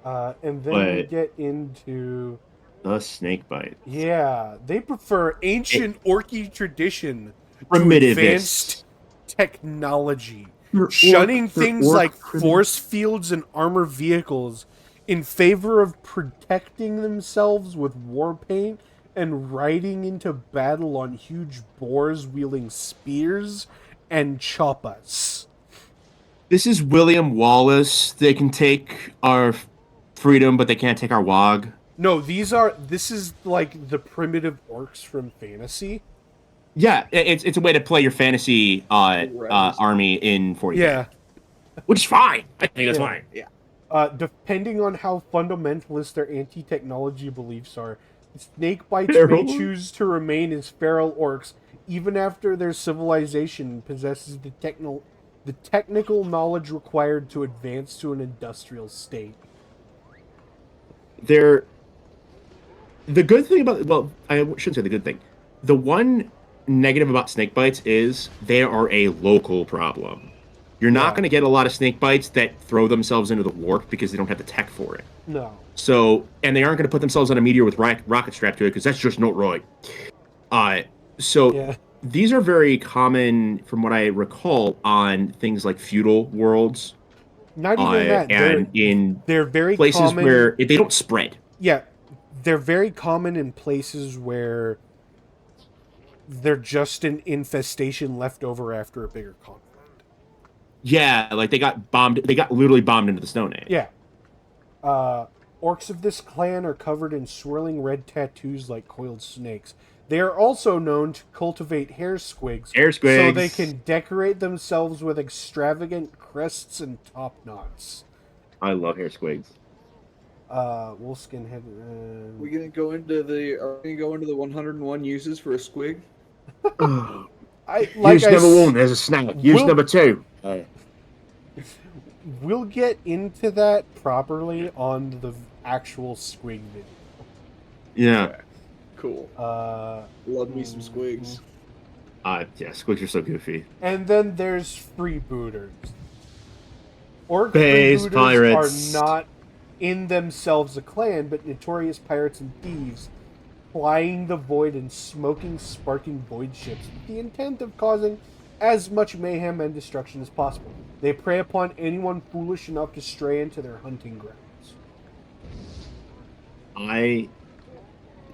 And then we But- get into The snake bite. yeah, they prefer ancient orky tradition to Primitivist. advanced technology, They're shunning orc- they're things orc like primitive- force fields and armor vehicles in favor of protecting themselves with war paint and riding into battle on huge boars wielding spears and choppas. This is William Wallace. They can take our freedom, but they can't take our wog. No, this is like the primitive orcs from fantasy. Yeah, it's a way to play your fantasy army in 40K. Yeah. Which is fine. I think that's Yeah. fine. Depending on how fundamentalist their anti-technology beliefs are, snake bites Feral? may choose to remain as feral orcs even after their civilization possesses the technical knowledge required to advance to an industrial state. The good thing about, well, I shouldn't say the good thing. The one negative about snake bites is they are a local problem. You're not Yeah. going to get a lot of snake bites that throw themselves into the warp because they don't have the tech for it. No. So, and they aren't going to put themselves on a meteor with rocket strapped to it because that's just not right. So Yeah. these are very common, from what I recall, on things like feudal worlds Not even that. and in They're very places common. where they don't spread. Yeah, they're very common in places where they're just an infestation left over after a bigger conflict. Yeah, like they got bombed. They got literally bombed into the Stone Age. Yeah. Orcs of this clan are covered in swirling red tattoos like coiled snakes. They are also known to cultivate hair squigs, Hair so they squigs. can decorate themselves with extravagant crests and top knots. I love hair squigs. Wolfskin head. Are we gonna go into the 101 uses for a squig? Use number one as a snack. Use We'll- number two. We'll get into that properly on the actual squig video. Yeah. Cool. Uh, Love me some squigs. Yeah, squigs are so goofy. and then there's freebooters. Orc Space freebooters pirates. are not in themselves a clan, but notorious pirates and thieves, flying the void and smoking, sparking void ships with the intent of causing as much mayhem and destruction as possible. They prey upon anyone foolish enough to stray into their hunting grounds.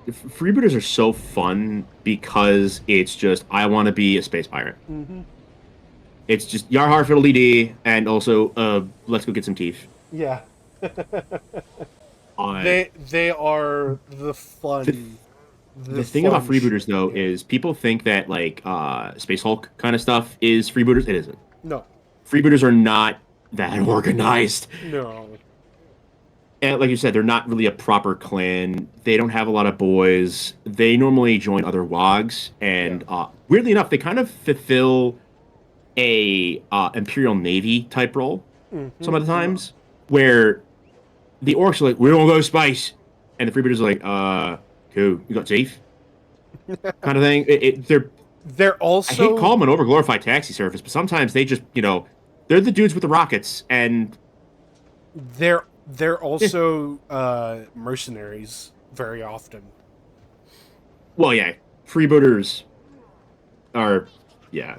Freebooters are so fun because it's just, I want to be a space pirate. Mm-hmm. It's just, yar har fiddly dee, and also, let's go get some teeth. Yeah. I- They are the fun. The thing about fun freebooters, shit. though, is people think that, like, Space Hulk kind of stuff is freebooters. It isn't. No. Freebooters are not that organized. No. And like you said, they're not really a proper clan. They don't have a lot of boys. They normally join other WOGs, and weirdly enough, they kind of fulfill a Imperial Navy type role some of the times, where the orcs are like, "We don't go to space," and the freebooters are like, "Cool, you got teeth," kind of thing. They're I also hate calling them an overglorified taxi service, but sometimes they just, they're the dudes with the rockets, and they're also mercenaries very often. well, yeah, freebooters are, yeah.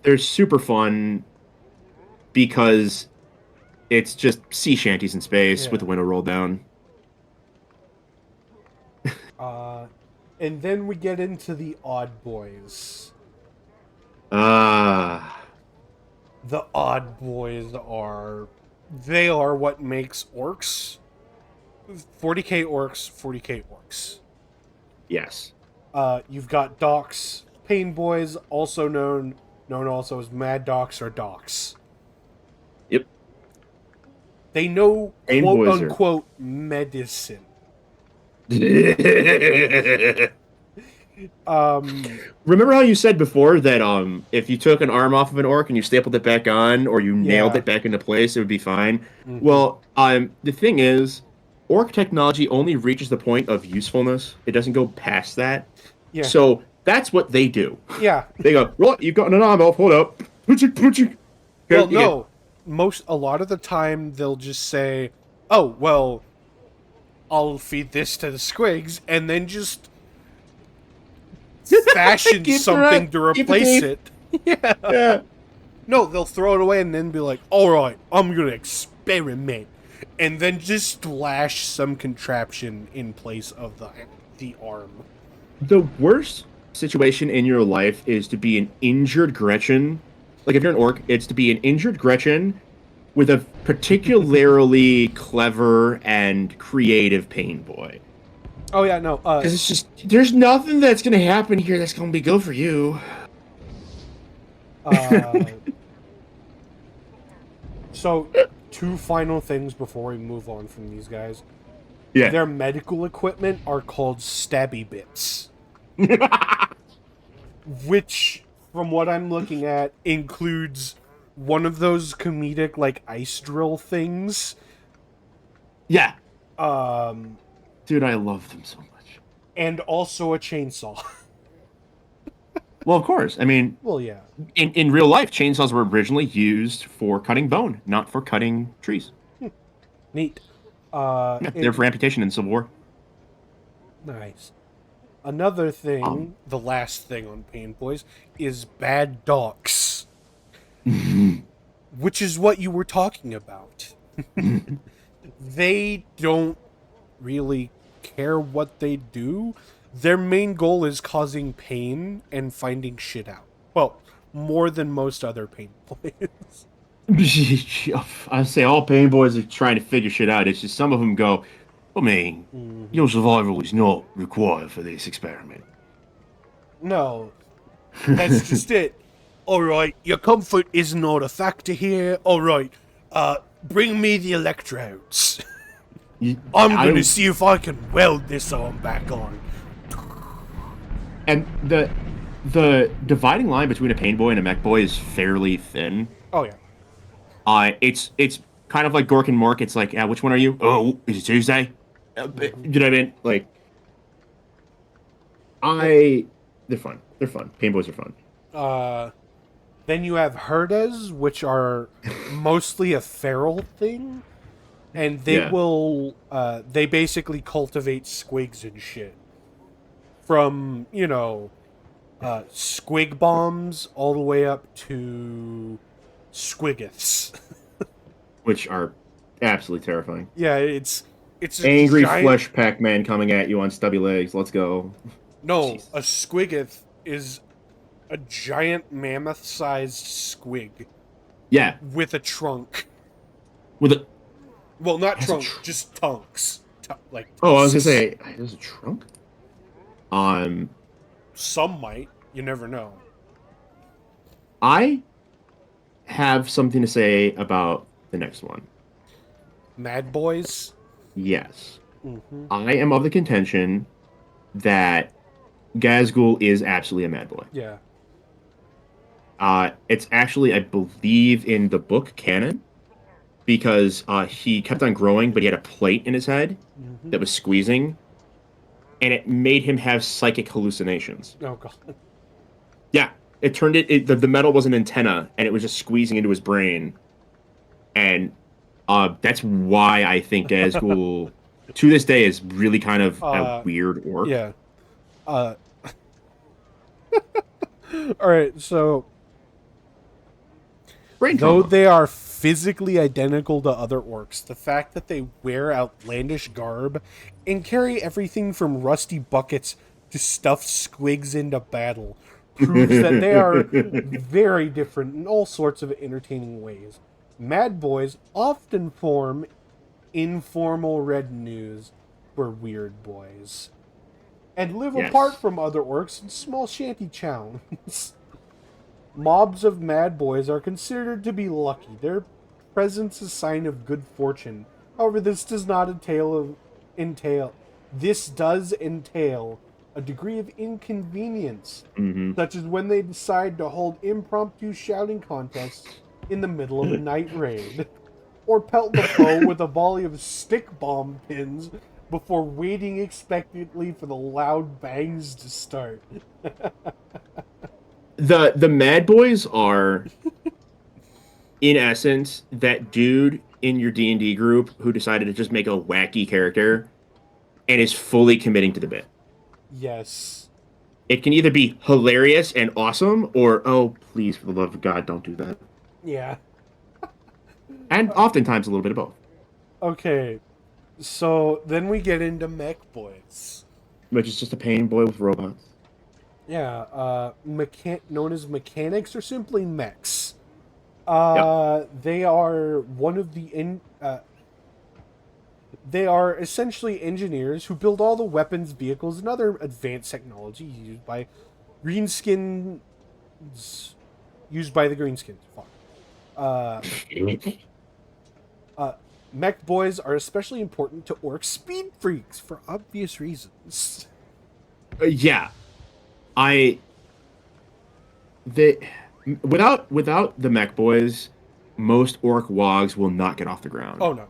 They're super fun because it's just sea shanties in space Yeah. with the window rolled down. And then we get into the odd boys. Ah, The odd boys they are what makes orcs 40k orcs 40k orcs. yes. You've got docs, pain boys, also known also as mad docs or docs. Yep. They know Pain quote boys are- unquote medicine. Remember how you said before that if you took an arm off of an orc and you stapled it back on, or you nailed Yeah. it back into place, it would be fine? Well, the thing is, orc technology only reaches the point of usefulness. It doesn't go past that. Yeah. So that's what they do. Yeah. They go, right, you've got an arm off, hold up. Well, no. A lot of the time they'll just say, "Oh, well, I'll feed this to the squigs," and then just fashion Keep something it to right. Keep replace it it. Yeah. Yeah. No, they'll throw it away and then be like, "All right, I'm gonna experiment," and then just flash some contraption in place of the arm. The worst situation in your life is to be an injured Gretchen. Like, if you're an orc, it's to be an injured Gretchen with a particularly clever and creative pain boy. Oh yeah, no. Because it's just, there's nothing that's going to happen here that's going to be good for you. So, two final things before we move on from these guys. Yeah. Their medical equipment are called stabby bits. Which, from what I'm looking at, includes one of those comedic, like, ice drill things. Yeah. Um, Dude, I love them so much. and also a chainsaw. Well, of course. I mean, Well, yeah. in real life, chainsaws were originally used for cutting bone, not for cutting trees. Neat. Yeah, they're for amputation in the Civil War. Nice. Another thing, the last thing on Pain Boys, is bad docs. Which is what you were talking about. They don't really care what they do. Their main goal is causing pain and finding shit out. Well, more than most other Pain Boys. I say all pain boys are trying to figure shit out. It's just some of them go, I mean, your survival is not required for this experiment. No, that's just it. Alright, your comfort is not a factor here. Alright, bring me the electrodes. I'm I gonna don't- see if I can weld this arm back on. And the dividing line between a pain boy and a mech boy is fairly thin. Oh yeah. It's kind of like Gork and Mork. It's like, which one are you? Oh, is it Tuesday? You know what I mean? Like, they're fun. They're fun. Pain boys are fun. Then you have herdes, which are mostly a feral thing, and they Yeah. will they basically cultivate squigs and shit. From, squig bombs all the way up to squiggoths. Which are absolutely terrifying. Yeah, it's a Angry giant... flesh Pac-Man coming at you on stubby legs. Let's go. No, Jesus. a squiggoth is a giant mammoth-sized squig Yeah, with a trunk. with a. Well, not Has a trunk, tr- just tonks. Like, Oh, I was gonna say, there's a trunk. some might. You never know. I have something to say about the next one. Mad boys. Yes, Mm-hmm. I am of the contention that Gazgul is absolutely a mad boy. Yeah. It's actually, I believe, in the book canon because he kept on growing, but he had a plate in his head Mm-hmm. that was squeezing, and it made him have psychic hallucinations. Oh god. Yeah, it turned the metal was an antenna, and it was just squeezing into his brain, and that's why I think Gazgul to this day is really kind of a weird orc. Yeah. All right. So, Brain though trauma. they are physically identical to other orcs, the fact that they wear outlandish garb and carry everything from rusty buckets to stuffed squigs into battle proves that they are very different in all sorts of entertaining ways. Mad boys often form informal retinues for weird boys and live Yes. apart from other orcs in small shanty towns. Mobs of mad boys are considered to be lucky. Their presence is a sign of good fortune. However, this does entail a degree of inconvenience, Mhm. such as when they decide to hold impromptu shouting contests in the middle of a night raid, or pelt the foe with a volley of stick bomb pins before waiting expectantly for the loud bangs to start. The Mad Boys are, in essence, that dude in your D&D group who decided to just make a wacky character and is fully committing to the bit. Yes. It can either be hilarious and awesome, or, oh, please, for the love of God, don't do that. Yeah. And oftentimes a little bit of both. Okay. So then we get into mech boys. Which is just a pain boy with robots. Yeah, known as mechanics or simply mechs. They are one of the they are essentially engineers who build all the weapons, vehicles, and other advanced technology used by greenskins. Used by the greenskins. Fuck. Mech boys are especially important to orc speed freaks for obvious reasons. Yeah. Without the mech boys, most orc wogs will not get off the ground. Oh no.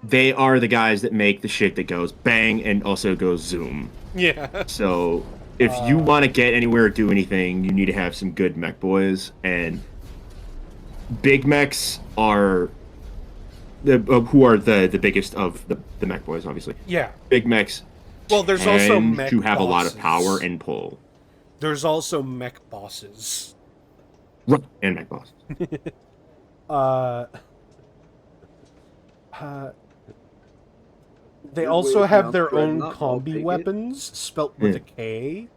They are the guys that make the shit that goes bang and also goes zoom. Yeah. So if you want to get anywhere or do anything, you need to have some good mech boys, and big mechs are who are the biggest of the mech boys, obviously. Yeah. Big mechs. Well, there's also tend mech to have a lot of bosses. power and pull. There's also mech bosses. Right. And mech bosses. They Good also way to have their pronounce own dreadnought, I'll combi take it. weapons spelt with a K.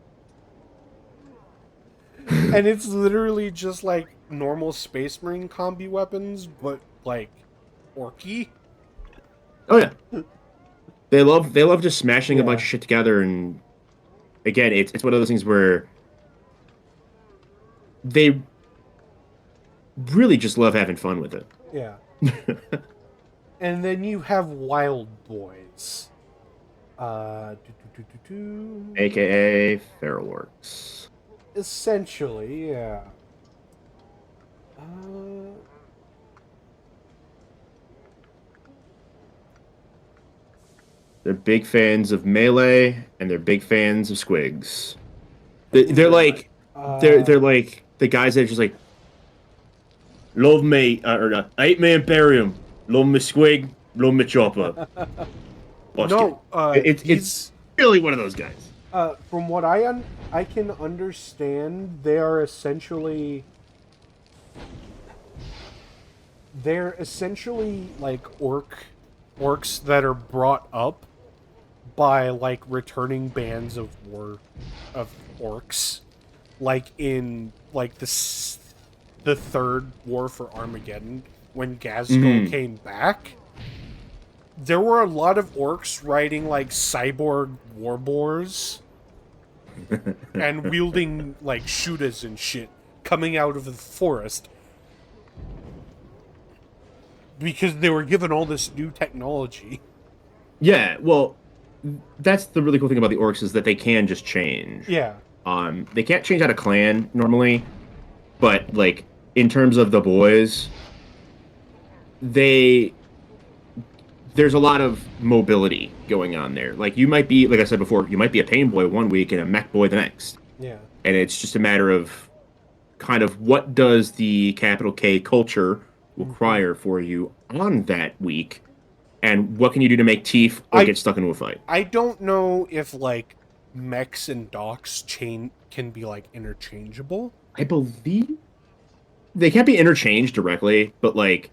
And it's literally just like normal Space Marine combi weapons, but like orky. Oh yeah. They love just smashing a Yeah. bunch of shit together, and again, it's one of those things where they really just love having fun with it. Yeah. And then you have Wild Boys. AKA Feral Orkz. Essentially, yeah. They're big fans of melee, and they're big fans of squigs. They're like they're like the guys that are just like love me ate me Imperium, love me squig, love me chopper. No, It's really one of those guys. from what I can understand, they're essentially like orcs that are brought up by like returning bands of orcs, like in like the third war for Armageddon when Ghazghkull came back. There were a lot of orcs riding like cyborg warboars and wielding like shooters and shit coming out of the forest because they were given all this new technology. Yeah, well, that's the really cool thing about the orcs is that they can just change. Yeah. They can't change out of clan normally, but like in terms of the boys, there's a lot of mobility going on there. Like you might be, like I said before, you might be a pain boy one week and a mech boy the next. Yeah. And it's just a matter of kind of what does the capital K culture require for you on that week, and what can you do to make teeth or get stuck into a fight. I don't know if like mechs and docks can be like interchangeable. I believe they can't be interchanged directly, but like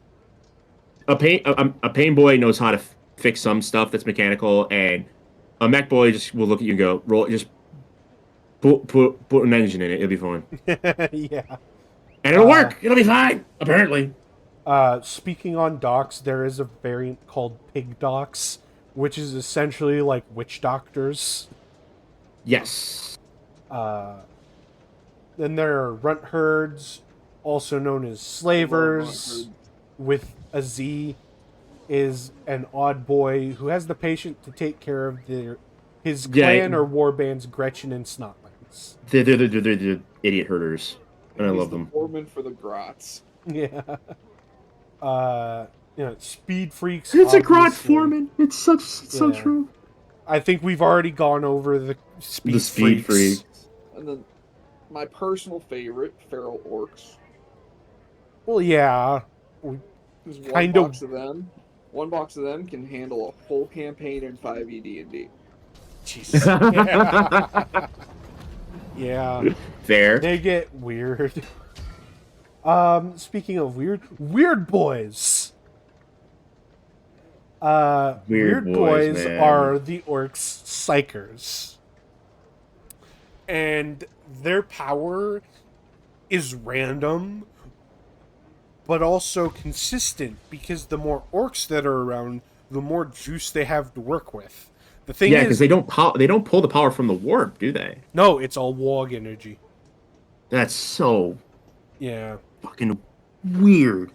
a pain boy knows how to fix some stuff that's mechanical, and a mech boy just will look at you and go, roll, just put an engine in it, it'll be fine. Yeah. And it'll work. It'll be fine, apparently. Speaking on docks, there is a variant called pig docks, which is essentially like witch doctors. Yes. Then there are runt herds, also known as slavers, with a Z, is an odd boy who has the patience to take care of his clan or warband's Gretchen and Snotlands. They're idiot herders, and I love them. Foreman for the Grots. Yeah. Speed freaks. It's a grot obviously. foreman. It's so true. I think we've already gone over the speed freaks. And then my personal favorite, feral orcs. Well, yeah. There's one box of them can handle a full campaign in 5e D&D. Jesus. Yeah. Fair. They get weird. Speaking of weird boys. Weird boys are the orcs' psychers. And their power is random, but also consistent, because the more orcs that are around, the more juice they have to work with. The thing is, because they don't pull the power from the warp, do they? No, it's all Wog energy. That's so fucking weird.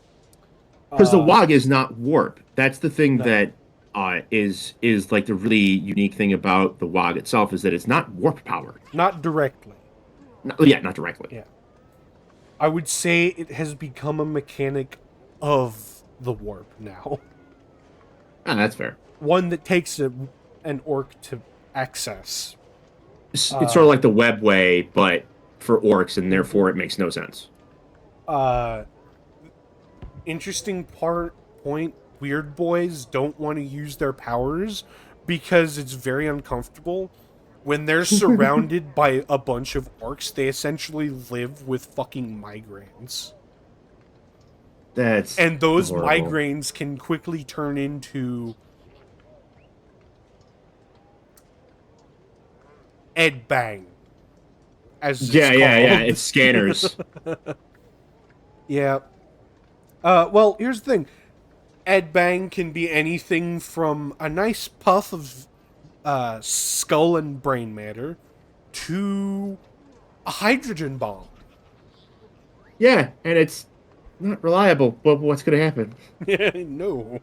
Because the Wog is not warp. That's the thing that is like the really unique thing about the Wog itself, is that it's not warp power. Not directly. Not directly. Yeah. I would say it has become a mechanic of the warp now. That's fair. One that takes an orc to access. It's sort of like the web way, but for orcs, and therefore it makes no sense. Interesting point, weird boys don't want to use their powers because it's very uncomfortable. When they're surrounded by a bunch of orcs, they essentially live with fucking migraines. And those horrible. migraines can quickly turn into Ed Bang. As it's scanners. Yeah. Well, here's the thing. Ed Bang can be anything from a nice puff of skull and brain matter to a hydrogen bomb. Yeah, and it's not reliable. But what's going to happen? No.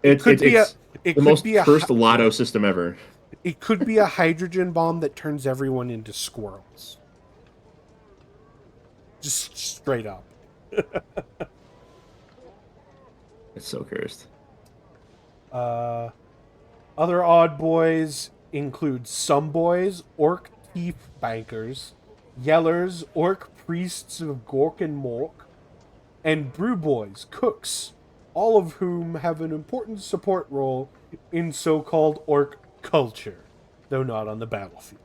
It's could be it's it the could most be a cursed lotto system ever. It could be a hydrogen bomb that turns everyone into squirrels. Just straight up. It's so cursed. Other odd boys include some boys, orc thief bankers, yellers, orc priests of Gork and Mork, and brew boys, cooks, all of whom have an important support role in so-called orc culture, though not on the battlefield.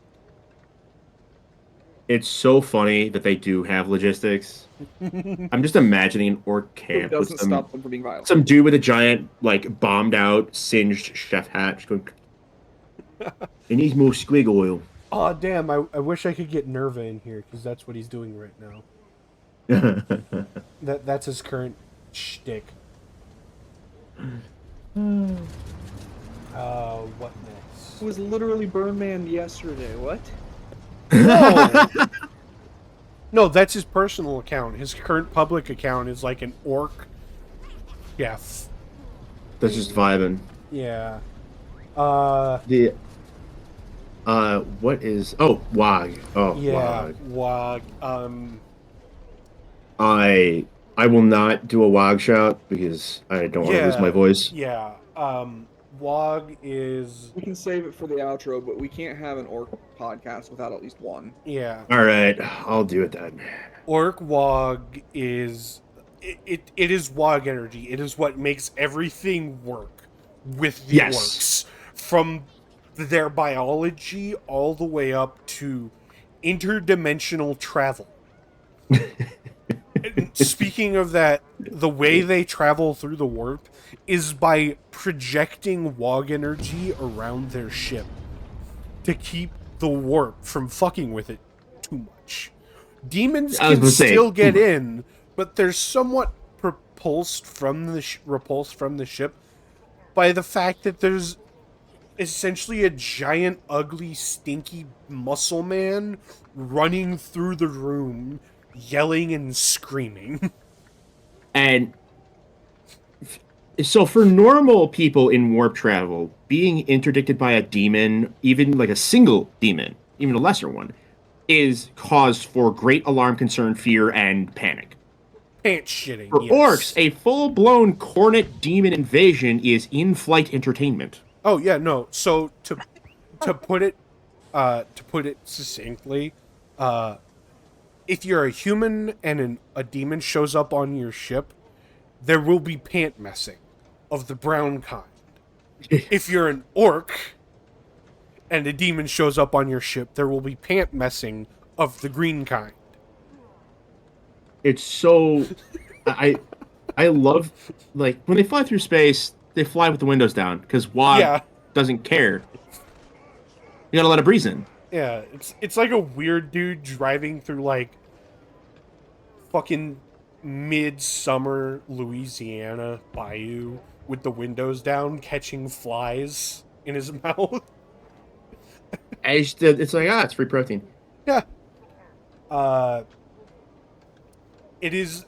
It's so funny that they do have logistics. I'm just imagining an orc It camp with doesn't stop them from being violent. some dude with a giant, like, bombed out, singed chef hat. Just going, it needs more squig oil. Aw, damn, I wish I could get Nerva in here, because that's what he's doing right now. That's his current shtick. What next? It was literally Burn Man yesterday. What? No! No, that's his personal account. His current public account is like an orc chef. That's just vibing. Yeah. What is... Oh, Wog. Oh, Yeah, Wog. Wog. I will not do a Wog shout because I don't want to lose my voice. Yeah, Wog is... We can save it for the outro, but we can't have an orc podcast without at least one. Yeah. All right, I'll do it then. Orc Wog is... It is Wog energy. It is what makes everything work with the orcs. From their biology all the way up to interdimensional travel. Speaking of that, the way they travel through the warp is by projecting Wog energy around their ship to keep the warp from fucking with it too much. Demons can still get in, but they're somewhat repulsed from the ship by the fact that there's essentially a giant, ugly, stinky muscle man running through the room, yelling and screaming. And so for normal people in warp travel, being interdicted by a demon, even like a single demon, even a lesser one, is cause for great alarm, concern, fear, and panic. Pants shitting. For orcs, a full-blown cornet demon invasion is in-flight entertainment. Oh yeah, no. So to put it succinctly, if you're a human and a demon shows up on your ship, there will be pant messing of the brown kind. If you're an orc and a demon shows up on your ship, there will be pant messing of the green kind. It's so... I love, like, when they fly through space, they fly with the windows down, because Wog doesn't care. You gotta let it breeze in. Yeah, it's like a weird dude driving through, like, fucking midsummer Louisiana bayou with the windows down, catching flies in his mouth. It's like, it's free protein. Yeah. It is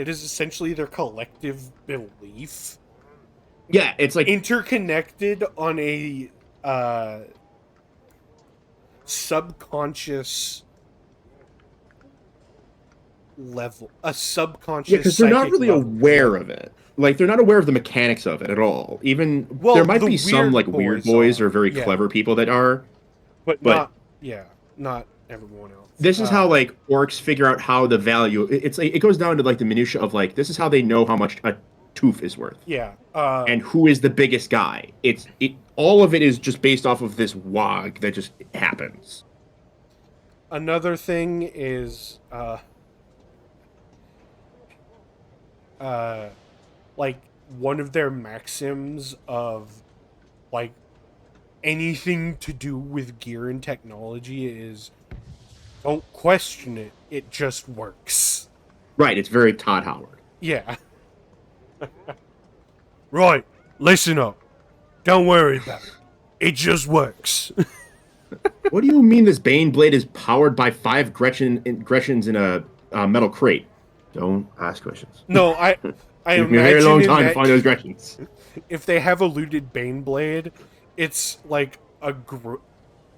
essentially their collective belief. Yeah, it's like... interconnected on a subconscious level. A subconscious... Yeah, because they're not really level. aware of it. Like, they're not aware of the mechanics of it at all. Even... Well, there might be some, like, weird boys or very clever people that are. But not everyone else. This is how, like, orcs figure out how the value... It's like, it goes down to, like, the minutia of, like, this is how they know how much a tooth is worth. Yeah. And who is the biggest guy. All of it is just based off of this Wog that just happens. Another thing is, like, one of their maxims of, like, anything to do with gear and technology is, don't question it, it just works. Right, it's very Todd Howard. Yeah. Right, listen up. Don't worry about it. It just works. What do you mean this Bane blade is powered by 5 Greshens in a metal crate? Don't ask questions. No, I It took me a very long imagine in time to that find those Greshens. if they have a looted Bane blade, it's like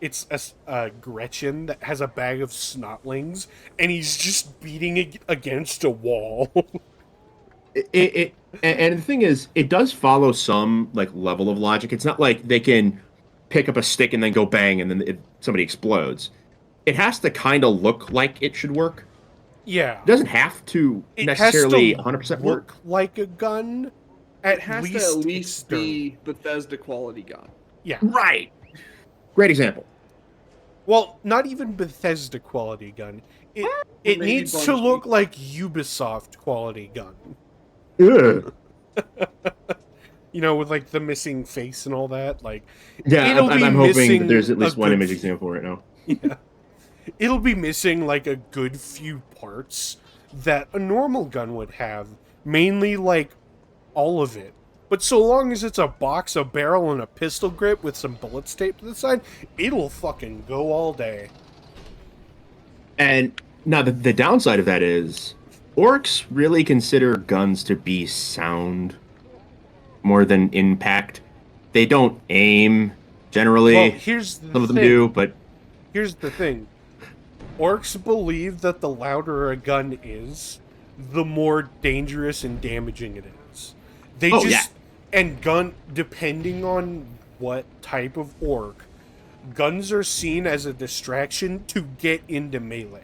it's a Gretchen that has a bag of snotlings, and he's just beating it against a wall. And the thing is, it does follow some like level of logic. It's not like they can pick up a stick and then go bang and then somebody explodes. It has to kind of look like it should work. Yeah, It doesn't have to it necessarily has to 100% look work. like a gun. It has to at least external. be Bethesda quality gun. Yeah. Right. Great example. Well, not even Bethesda quality gun. It Maybe needs to Bungie. look like Ubisoft quality gun. Ugh. You know, with like the missing face and all that. Like, Yeah, it'll be I'm hoping missing that there's at least a one good image example right now. yeah, it'll be missing like a good few parts that a normal gun would have. Mainly like all of it. But so long as it's a box, a barrel, and a pistol grip with some bullets taped to the side, it'll fucking go all day. And now the downside of that is orcs really consider guns to be sound more than impact. They don't aim generally. Well, here's the Some of them thing. do, but Here's the thing. Orcs believe that the louder a gun is, the more dangerous and damaging it is. They Oh, just yeah. and gun depending on what type of orc, guns are seen as a distraction to get into melee.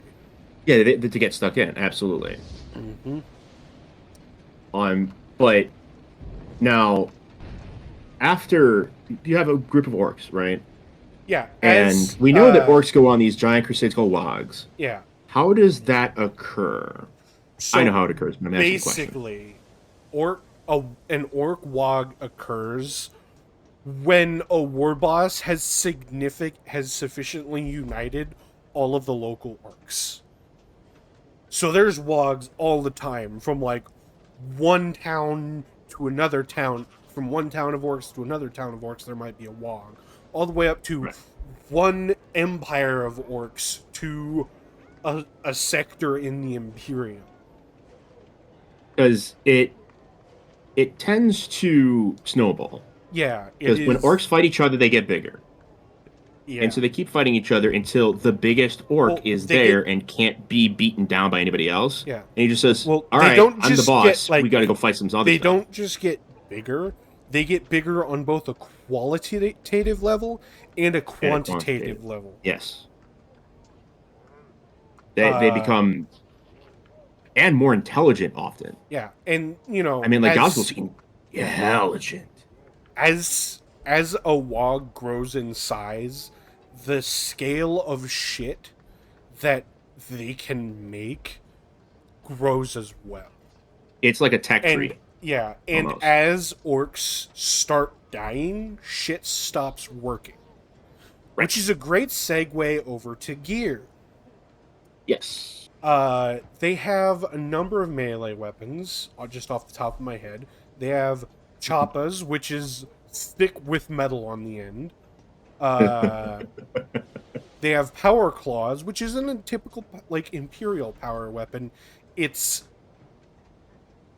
yeah, to get stuck in, absolutely. Mm-hmm. But now after you have a group of orcs, right? Yeah, And we know that orcs go on these giant crusades called wogs. Yeah. How does that occur? So I know how it occurs, but I'm asking a question. basically, an orc wog occurs when a war boss has sufficiently united all of the local orcs. So there's wogs all the time, from like one town to another town, from one town of orcs to another town of orcs. There might be a wog, all the way up to Right. one empire of orcs to a sector in the Imperium. Because it tends to snowball. Yeah, it Because when is- orcs fight each other, they get bigger. yeah. And so they keep fighting each other until the biggest orc Well, is they there and can't be beaten down by anybody else. Yeah. And he just says, Well, all they right, don't I'm the just boss. get, like- We got to go fight some zombies. They don't just get bigger, they get bigger on both a qualitative level and a quantitative quantitative. level. Yes. They become... And more intelligent often. Yeah, and, you know... I mean, like, as, Goswell's intelligent. as a wog grows in size, the scale of shit that they can make grows as well. It's like a tech And tree. yeah, and Almost. as orcs start dying, shit stops working. Right. Which is a great segue over to gear. Yes. They have a number of melee weapons, just off the top of my head. They have choppas, which is thick with metal on the end. They have power claws, which isn't a typical like Imperial power weapon. It's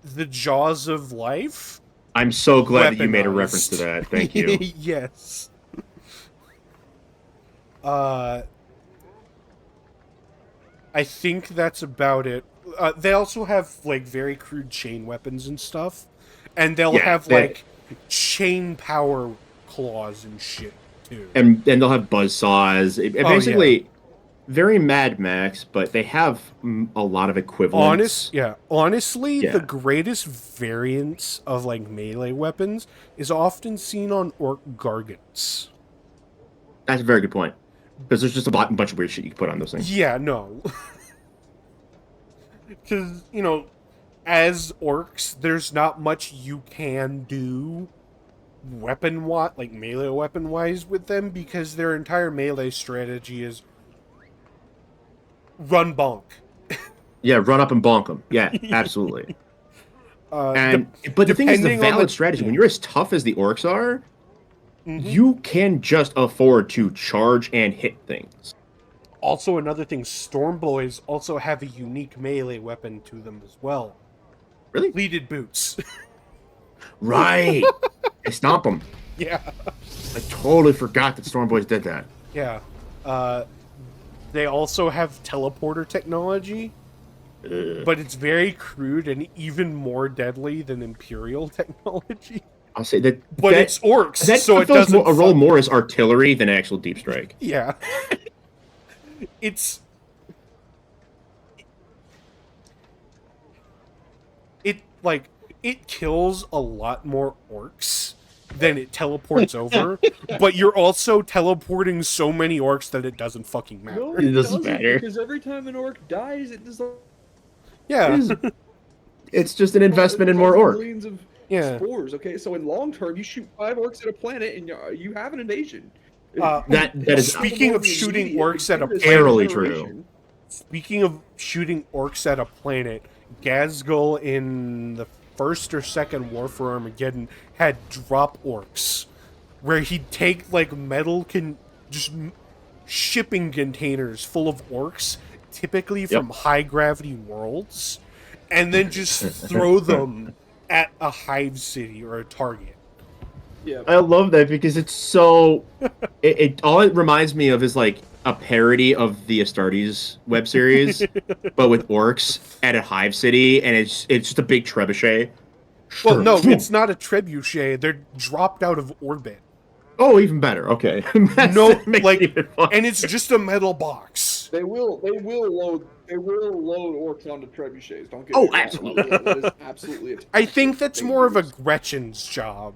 the jaws of life. I'm so glad that you made a Weaponized. reference to that. Thank you. Yes. I think that's about it. They also have like very crude chain weapons and stuff, and they'll Yeah, have they- like chain power claws and shit too. And they'll have buzzsaws. Oh, Basically, very Mad Max, but they have a lot of equivalents. Honestly, Yeah. the greatest variants of like melee weapons is often seen on orc gargants. That's a very good point. Because there's just a bunch of weird shit you can put on those things. Yeah, no. Because, you know, as orcs, there's not much you can do like melee weapon wise with them, because their entire melee strategy is run bonk. Yeah, run up and bonk them. Yeah, absolutely. But the thing is, the depending on valid strategy, when you're as tough as the orcs are, you can just afford to charge and hit things. Also, another thing, Storm Boys also have a unique melee weapon to them as well. Really? Pleated boots. Right. I stomp them. Yeah. I totally forgot that Storm Boys did that. Yeah. They also have teleporter technology, but it's very crude and even more deadly than Imperial technology. I'll say that. But it's orcs, That so it feels doesn't a role more as artillery than actual deep strike. Yeah. It kills a lot more orcs than it teleports over, but you're also teleporting so many orcs that it doesn't fucking matter. No, It doesn't matter. because every time an orc dies, it does Yeah. It's just an investment in more orc. millions of Yeah. spores. Okay, so in long term, you shoot 5 orcs at a planet, and you have an invasion. That is Speaking of shooting orcs at a planet, Airily true. speaking of shooting orcs at a planet, Gazgul in the first or second War for Armageddon had drop orcs, where he'd take like shipping containers full of orcs, typically from high gravity worlds, and then just throw them at a hive city or a target. Yeah. I love that because it's so. All it reminds me of is like a parody of the Astartes web series, but with orcs at a hive city, and it's just a big trebuchet. Well, no, it's not a trebuchet. They're dropped out of orbit. Oh, even better. Okay. No, Makes like, it even fun. and it's just a metal box. They will load orcs onto trebuchets. Don't get Oh, me wrong. absolutely. That is absolutely a I think that's thing more to of a use. Gretchen's job.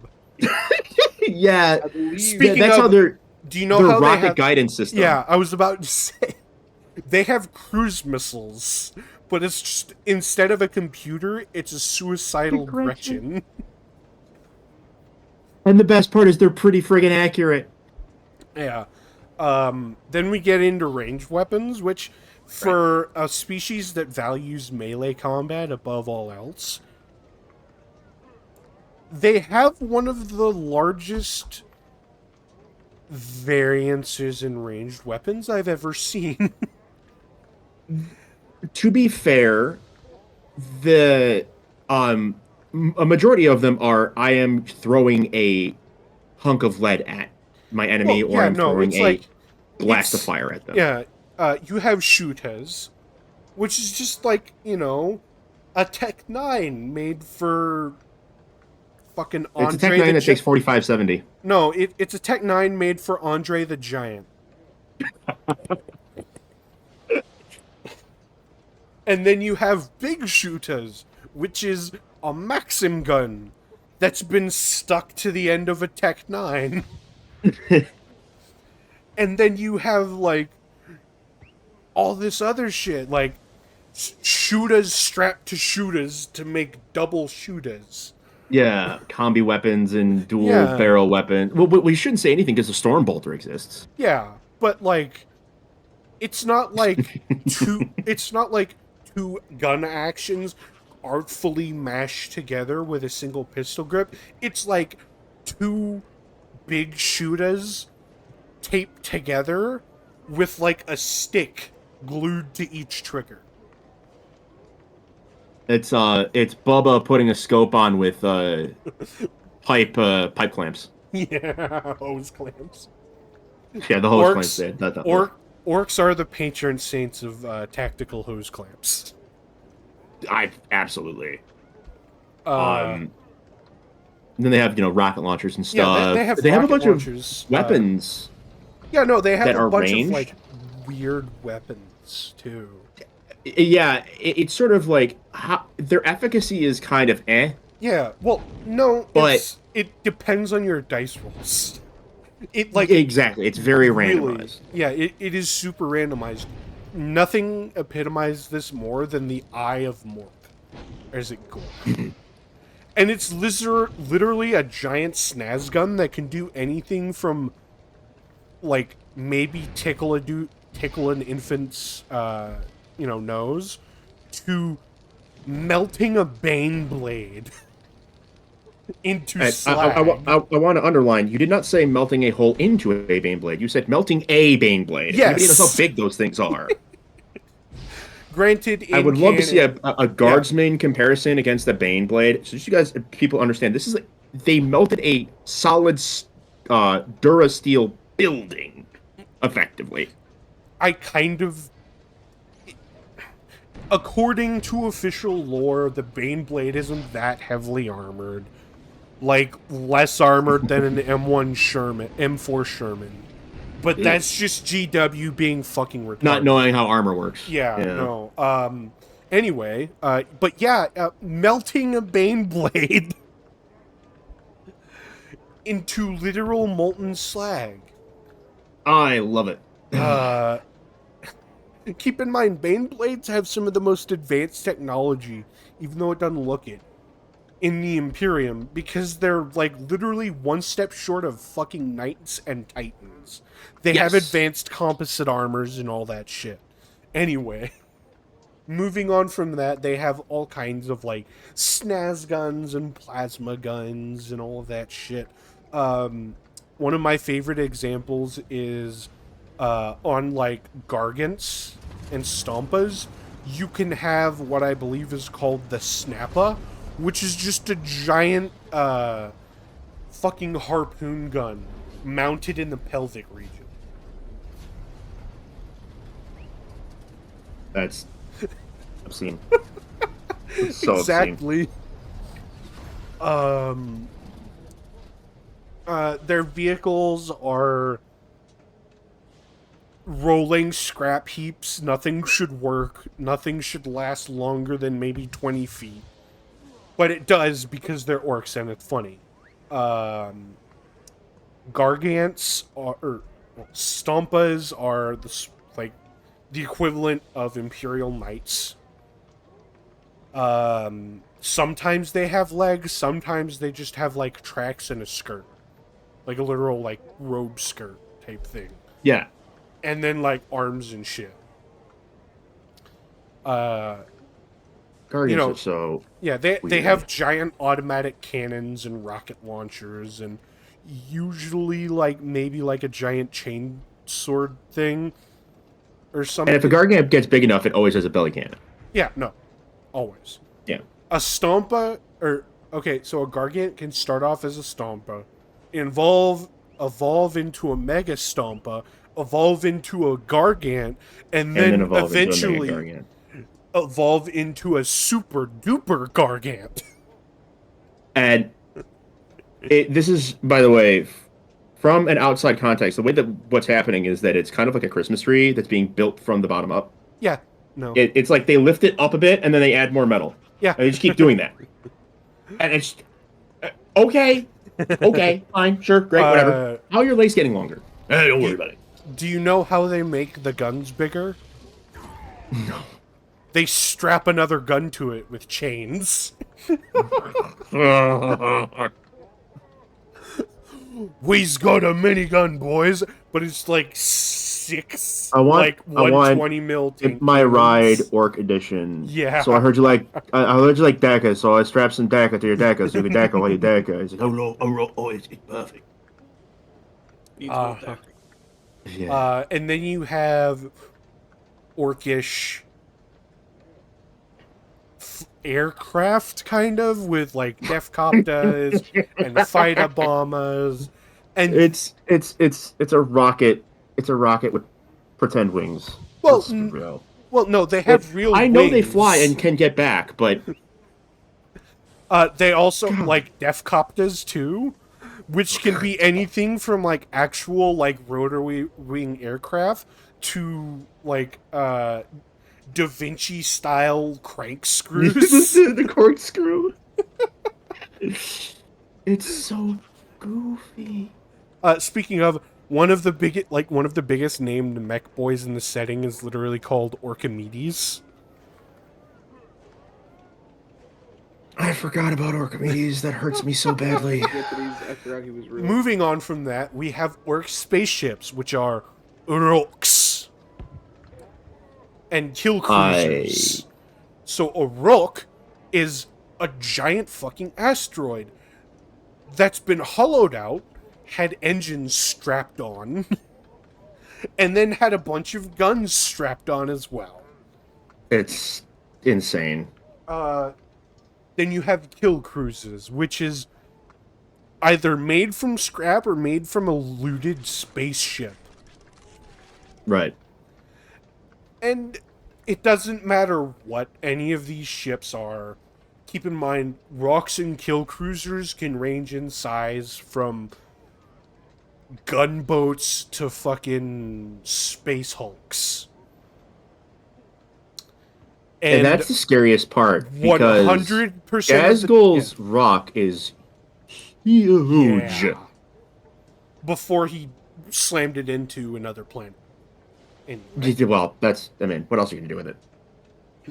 Yeah. I believe Speaking That's of- how their Do you know their how rocket they have? guidance system. Yeah, I was about to say they have cruise missiles, but it's just instead of a computer, it's a suicidal Gretchen. And the best part is they're pretty friggin' accurate. Yeah. Then we get into ranged weapons, which for a species that values melee combat above all else, they have one of the largest variances in ranged weapons I've ever seen. To be fair, the a majority of them are I am throwing a hunk of lead at my enemy, Well, or yeah, I'm no, throwing it's a like- blast of it's- fire at them. Yeah, you have shooters, which is just like, a Tech 9 made for fucking Andre It's a Tech 9 the that takes Gi- 4570. No, it's a Tech 9 made for Andre the Giant. And then you have big shooters, which is a Maxim gun that's been stuck to the end of a Tech 9. And then you have, like, all this other shit, like shooters strapped to shooters to make double shooters. Yeah, combi weapons and dual Yeah. barrel weapons. Well, we shouldn't say anything because the storm bolter exists. Yeah, but like, it's not like two gun actions artfully mashed together with a single pistol grip. It's like two big shooters taped together with like a stick glued to each trigger. It's Bubba putting a scope on with pipe clamps. Yeah, hose clamps. Yeah, the hose Orks- clamps. There. Orcs are the patron saints of tactical hose clamps. Absolutely. Uh, Then they have rocket launchers and yeah, stuff. they have a rocket bunch launchers, of weapons. Yeah, no, they have that a are bunch ranged. of like weird weapons too. Yeah, it's sort of like their efficacy is kind of eh. Yeah, well, no, But- it depends on your dice rolls. It like Exactly, it's very really- randomized. Yeah, it is super randomized. Nothing epitomized this more than the Eye of Mork, as it goes. And it's literally a giant snaz gun that can do anything from, like, maybe tickle an infant's, nose, to melting a Bane blade into And slag. I want to underline, you did not say melting a hole into a Bane blade. You said melting a Bane blade. Yes. Anybody knows how big those things are. Granted, I would love to see canon- a guardsman comparison against the Bane blade. So just you guys, people understand, this is like, they melted a solid Durasteel building, effectively. I kind of... According to official lore, the Bane blade isn't that heavily armored. Like, less armored than an M4 Sherman. But Yeah. that's just GW being fucking retarded. Not knowing how armor works. Yeah, no. Anyway, but yeah, melting a Bane blade into literal molten slag. I love it. Keep in mind, Bane blades have some of the most advanced technology, even though it doesn't look it, in the Imperium, because they're, like, literally one step short of fucking Knights and Titans. They have Yes. advanced composite armors and all that shit. Anyway, moving on from that, they have all kinds of, like, snaz guns and plasma guns and all of that shit. One of my favorite examples is on, like, Gargants and Stompas, you can have what I believe is called the Snappa, which is just a giant fucking harpoon gun mounted in the pelvic region. That's obscene. It's so obscene. Exactly. Their vehicles are rolling scrap heaps. Nothing should work. Nothing should last longer than maybe 20 feet. But it does because they're orcs and it's funny. Gargants Stompas are the equivalent of Imperial Knights. Sometimes they have legs, sometimes they just have, like, tracks and a skirt. Like a literal, like, robe skirt type thing. Yeah. And then, like, arms and shit. Guardians are so... Yeah, they weird. have giant automatic cannons and rocket launchers and usually, like, maybe, like, a giant chain sword thing or something. And if a Gargant gets big enough, it always has a belly cannon. Yeah, no. Always. Yeah. A Stompa, okay, so a Gargant can start off as a Stompa, evolve into a Mega Stompa, evolve into a Gargant, and then evolve eventually into a Mega Gargant. evolve into a super duper Gargant. And this is, by the way, from an outside context, the way that what's happening is that it's kind of like a Christmas tree that's being built from the bottom up. Yeah, no. It's like they lift it up a bit and then they add more metal. Yeah. And they just keep doing that. And it's okay, fine, sure, great, whatever. How are your legs getting longer? Don't worry about it. Do you know how they make the guns bigger? No. They strap another gun to it with chains. We's got a minigun, boys, but it's like 6, like 120 mil tank my cannons. ride Orc edition. Yeah. So I heard you like Deka, so I strapped some Deka to your Deka, so you can Deka while you Deka. He's like, it's perfect. Yeah. And then you have orcish aircraft, kind of, with like Defcopters and fighter bombers, and it's a rocket. It's a rocket with pretend wings. well, no, they have real. I know they wings. fly and can get back, but they also like Defcopters too, which can be anything from like actual like rotary wing aircraft to like Da Vinci style crank screws. the corkscrew. It's so goofy. Speaking of, one of the biggest named mech boys in the setting is literally called Orchimedes. I forgot about Orchimedes. That hurts me so badly. I forgot he was real. Moving on from that, we have orc spaceships, which are Orkz and kill cruisers. So a rook is a giant fucking asteroid that's been hollowed out, had engines strapped on, and then had a bunch of guns strapped on as well. It's insane. Then you have kill cruises, which is either made from scrap or made from a looted spaceship. Right. And it doesn't matter what any of these ships are. Keep in mind, rocks and kill cruisers can range in size from gunboats to fucking space hulks. And that's the scariest part, because 100% Gazgul's rock is huge. Yeah. Before he slammed it into another planet. Anyway. Well, what else are you going to do with it?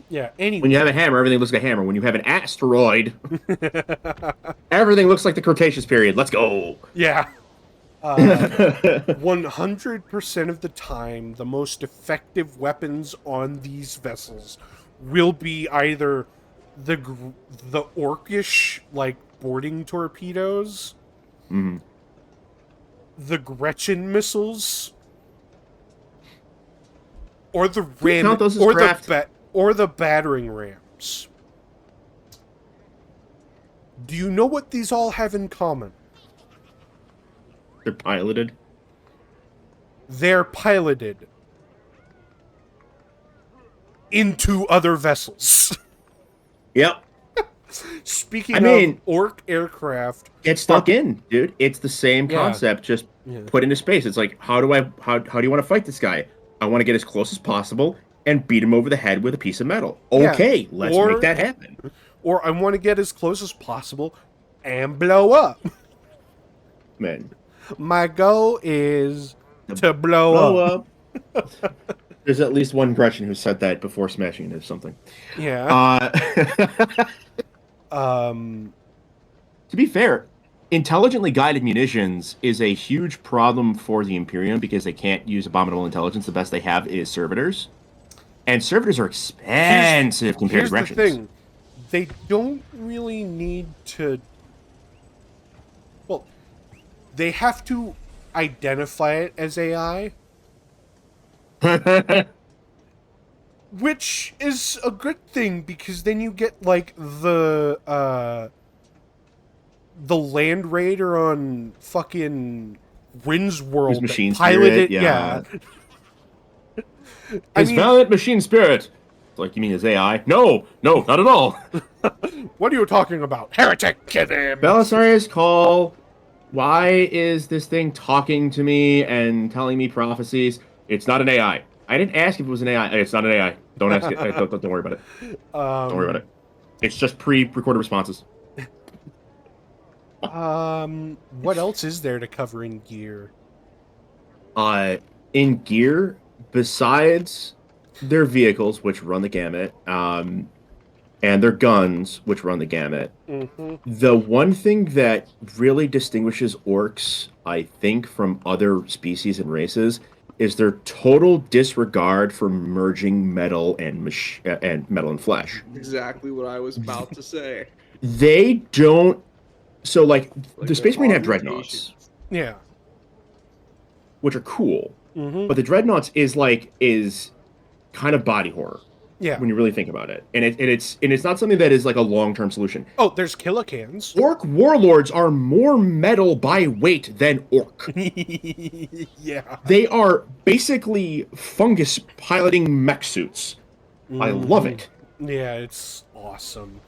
Yeah, anyway. When you have a hammer, everything looks like a hammer. When you have an asteroid, everything looks like the Cretaceous period. Let's go. Yeah. 100% of the time, the most effective weapons on these vessels will be either the orcish, like, boarding torpedoes, the Gretchen missiles, or the or the battering rams. Do you know what these all have in common? They're piloted. They're piloted into other vessels. Yep. Speaking of orc aircraft, get stuck in, dude. It's the same concept, just put into space. It's like, how do you want to fight this guy? I want to get as close as possible and beat him over the head with a piece of metal. Okay, let's make that happen. Or I want to get as close as possible and blow up. Man, my goal is to blow up. There's at least one Gretchen who said that before smashing into something. Yeah. To be fair, intelligently guided munitions is a huge problem for the Imperium because they can't use abominable intelligence. The best they have is servitors. And servitors are expensive compared to Gretchens. Here's the thing. They don't really need to... Well, they have to identify it as AI. Which is a good thing, because then you get, like, the Land Raider on fucking Rin's World machine piloted, spirit, yeah. His valiant machine spirit. Like, you mean his AI? No, not at all. What are you talking about? Heretic, kill him! Belisarius call. Why is this thing talking to me and telling me prophecies? It's not an AI. I didn't ask if it was an AI. It's not an AI. Don't ask it. Don't worry about it. Don't worry about it. It's just pre-recorded responses. What else is there to cover in gear? In gear, besides their vehicles, which run the gamut, and their guns, which run the gamut, the one thing that really distinguishes orcs, I think, from other species and races is their total disregard for merging metal and metal and flesh. Exactly what I was about to say. They don't. So, like the Space Marine have dreadnoughts. Yeah. Which are cool. But the dreadnoughts is kind of body horror. Yeah. When you really think about it. And it's not something that is like a long-term solution. Oh, there's killicans. Orc warlords are more metal by weight than orc. Yeah. They are basically fungus piloting mech suits. I love it. Yeah, it's awesome.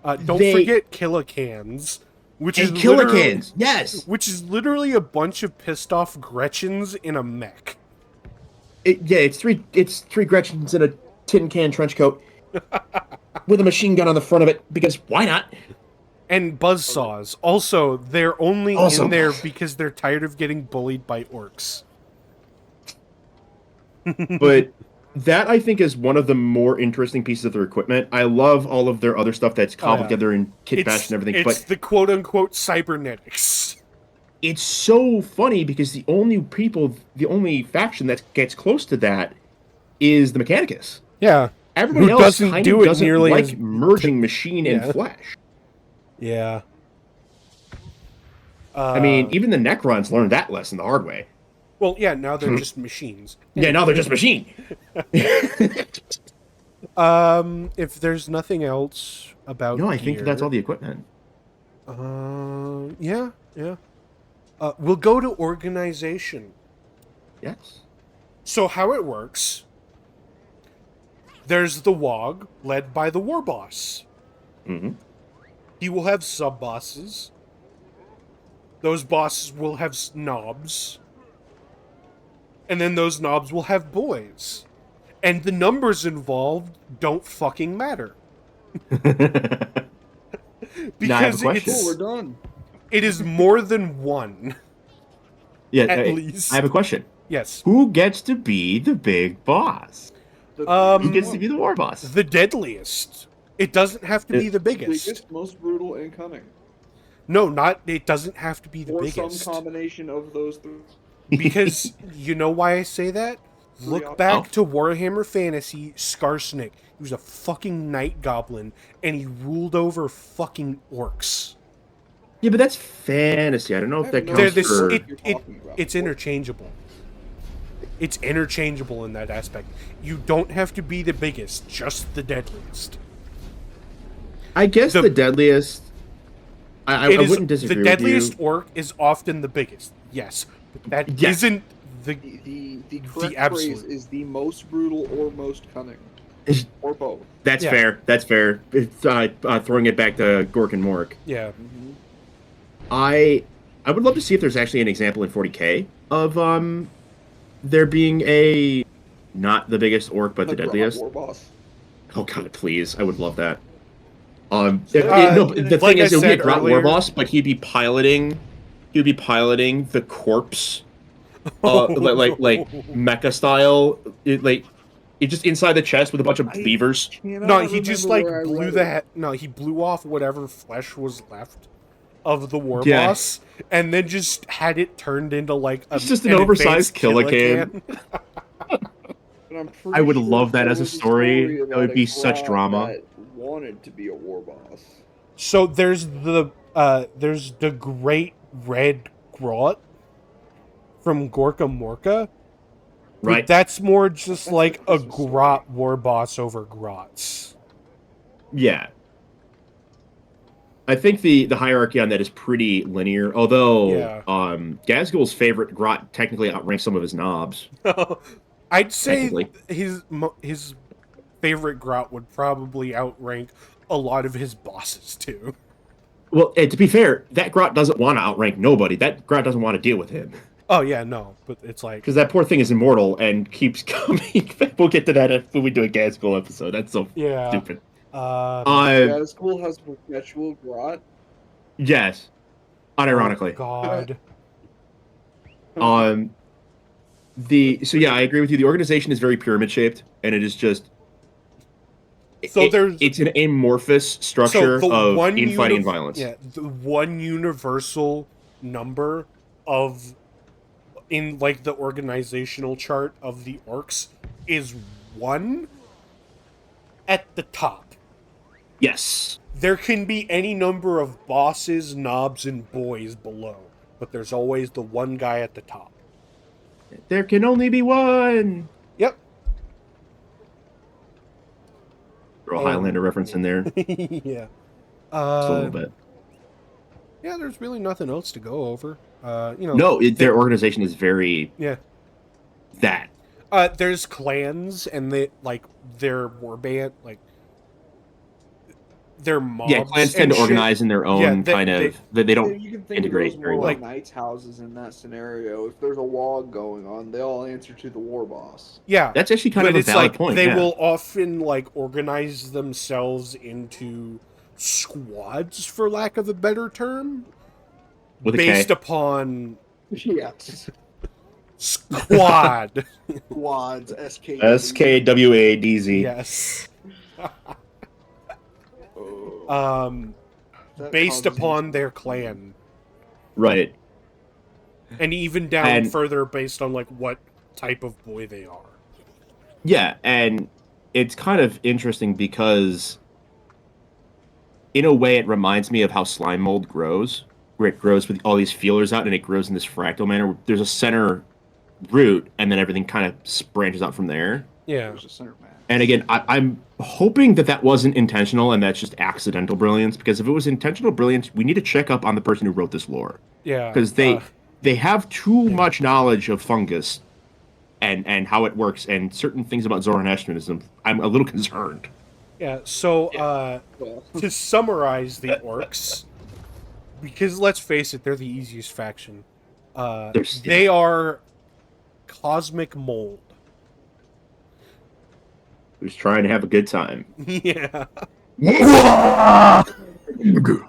Don't forget killicans. Which is killicans, yes. Which is literally a bunch of pissed off Gretchens in a mech. It's three Gretchens in a tin can trench coat with a machine gun on the front of it, because why not? And buzzsaws. Also, they're only in there because they're tired of getting bullied by orcs. But that, I think, is one of the more interesting pieces of their equipment. I love all of their other stuff that's cobbled together in kit bash and everything. It's the quote-unquote cybernetics. It's so funny because the only faction that gets close to that is the Mechanicus. Yeah. everybody Who else doesn't kind do of it doesn't nearly like as- merging machine Yeah. and flesh. Yeah. I mean, even the Necrons learned that lesson the hard way. well, yeah. Now they're just machines. Yeah, now they're just machine. If there's nothing else about No, I think that's all the equipment. Yeah, yeah. We'll go to organization. Yes. So how it works? There's the WOG, led by the war boss. Mm-hmm. He will have sub bosses. Those bosses will have knobs. And then those knobs will have boys. And the numbers involved don't fucking matter. Now, I have a Because question. Cool, we're done. it is more than one. Yeah, At I least. have a question. Yes. Who gets to be the big boss? Who gets to be the war boss? The deadliest. It doesn't have to be the biggest. biggest, most brutal, and cunning. No, not. It doesn't have to be the Or biggest. some combination of those three. Because you know why I say that? Look Oh. back to Warhammer Fantasy Skarsnik. He was a fucking night goblin, and he ruled over fucking orcs. Yeah, but that's fantasy. I don't know if that I have no They're counts this, for... it's interchangeable. It's interchangeable in that aspect. You don't have to be the biggest, just the deadliest. I guess the deadliest... I wouldn't disagree The with deadliest you. orc is often the biggest, yes. But that Yes. not the... The correct absolute. phrase is the most brutal or most cunning. Or both. That's Yeah. fair. That's fair. It's, throwing it back to Gork and Mork. Yeah. I would love to see if there's actually an example in 40k of there being a not the biggest orc but the deadliest. War boss. Oh god, please! I would love that. Uh, No, but the like thing I is, it would be a said Grot earlier- war boss, but he'd be piloting the corpse, like mecha style, it just inside the chest with a bunch of beavers. No, he just like blew the head. No, he blew off whatever flesh was left of the war Yeah. boss, and then just had it turned into like It's just an oversized advanced Killacan. But I'm I would pretty love that there as a was story. That about would a be such Grot drama. that wanted to be a war boss. So there's the Great Red Grot from Gorka Morka. But Right. that's more just That's like the a Christmas story. grot war boss over grots. Yeah. I think the hierarchy on that is pretty linear, although Yeah. Gazgul's favorite grot technically outranks some of his knobs. I'd say Technically. his favorite grot would probably outrank a lot of his bosses too. Well, and to be fair, that grot doesn't want to outrank nobody. That grot doesn't want to deal with him. Oh yeah, no, but it's like Because that poor thing is immortal and keeps coming. We'll get to that when we do a Gazgul episode. That's so yeah. stupid. Yeah, this school has perpetual grot. Yes. Unironically. Oh, God. So yeah, I agree with you. The organization is very pyramid shaped, and it is just So there's it's an amorphous structure the of one infighting and violence. Yeah, the one universal number of in like the organizational chart of the orcs is 1 at the top. Yes. There can be any number of bosses, knobs, and boys below, but there's always the one guy at the top. There can only be one. Yep. Throw a Highlander reference in there. Yeah. Just a little bit. Yeah, there's really nothing else to go over. No, their organization is very Yeah. that. There's clans and they like their warband, like their mobs. Yeah, clans tend and to shit. organize in their own Yeah, they don't. You can think integrate of those very more well. like knights' houses in that scenario. If there's a WOG going on, they all answer to the war boss. Yeah, That's actually kind but of a it's valid like point. they yeah. will often like organize themselves into squads, for lack of a better term, With a based K. upon Yes. squad. Squads, SK. SKWADZ. Yes. That Based causes upon me- their clan, Right. and even down And- further based on like what type of boy they are. Yeah, and it's kind of interesting because, in a way, it reminds me of how slime mold grows, where it grows with all these feelers out and it grows in this fractal manner. There's a center root, and then everything kind of branches out from there. Yeah. There's a center mass. And again, I'm hoping that that wasn't intentional and that's just accidental brilliance. Because if it was intentional brilliance, we need to check up on the person who wrote this lore. Yeah. Because they have too much knowledge of fungus and how it works and certain things about Zoroastrianism. I'm a little concerned. Yeah, so Well, to summarize the orcs, because let's face it, they're the easiest faction. They are cosmic mold. Who's trying to have a good time. Yeah. Good.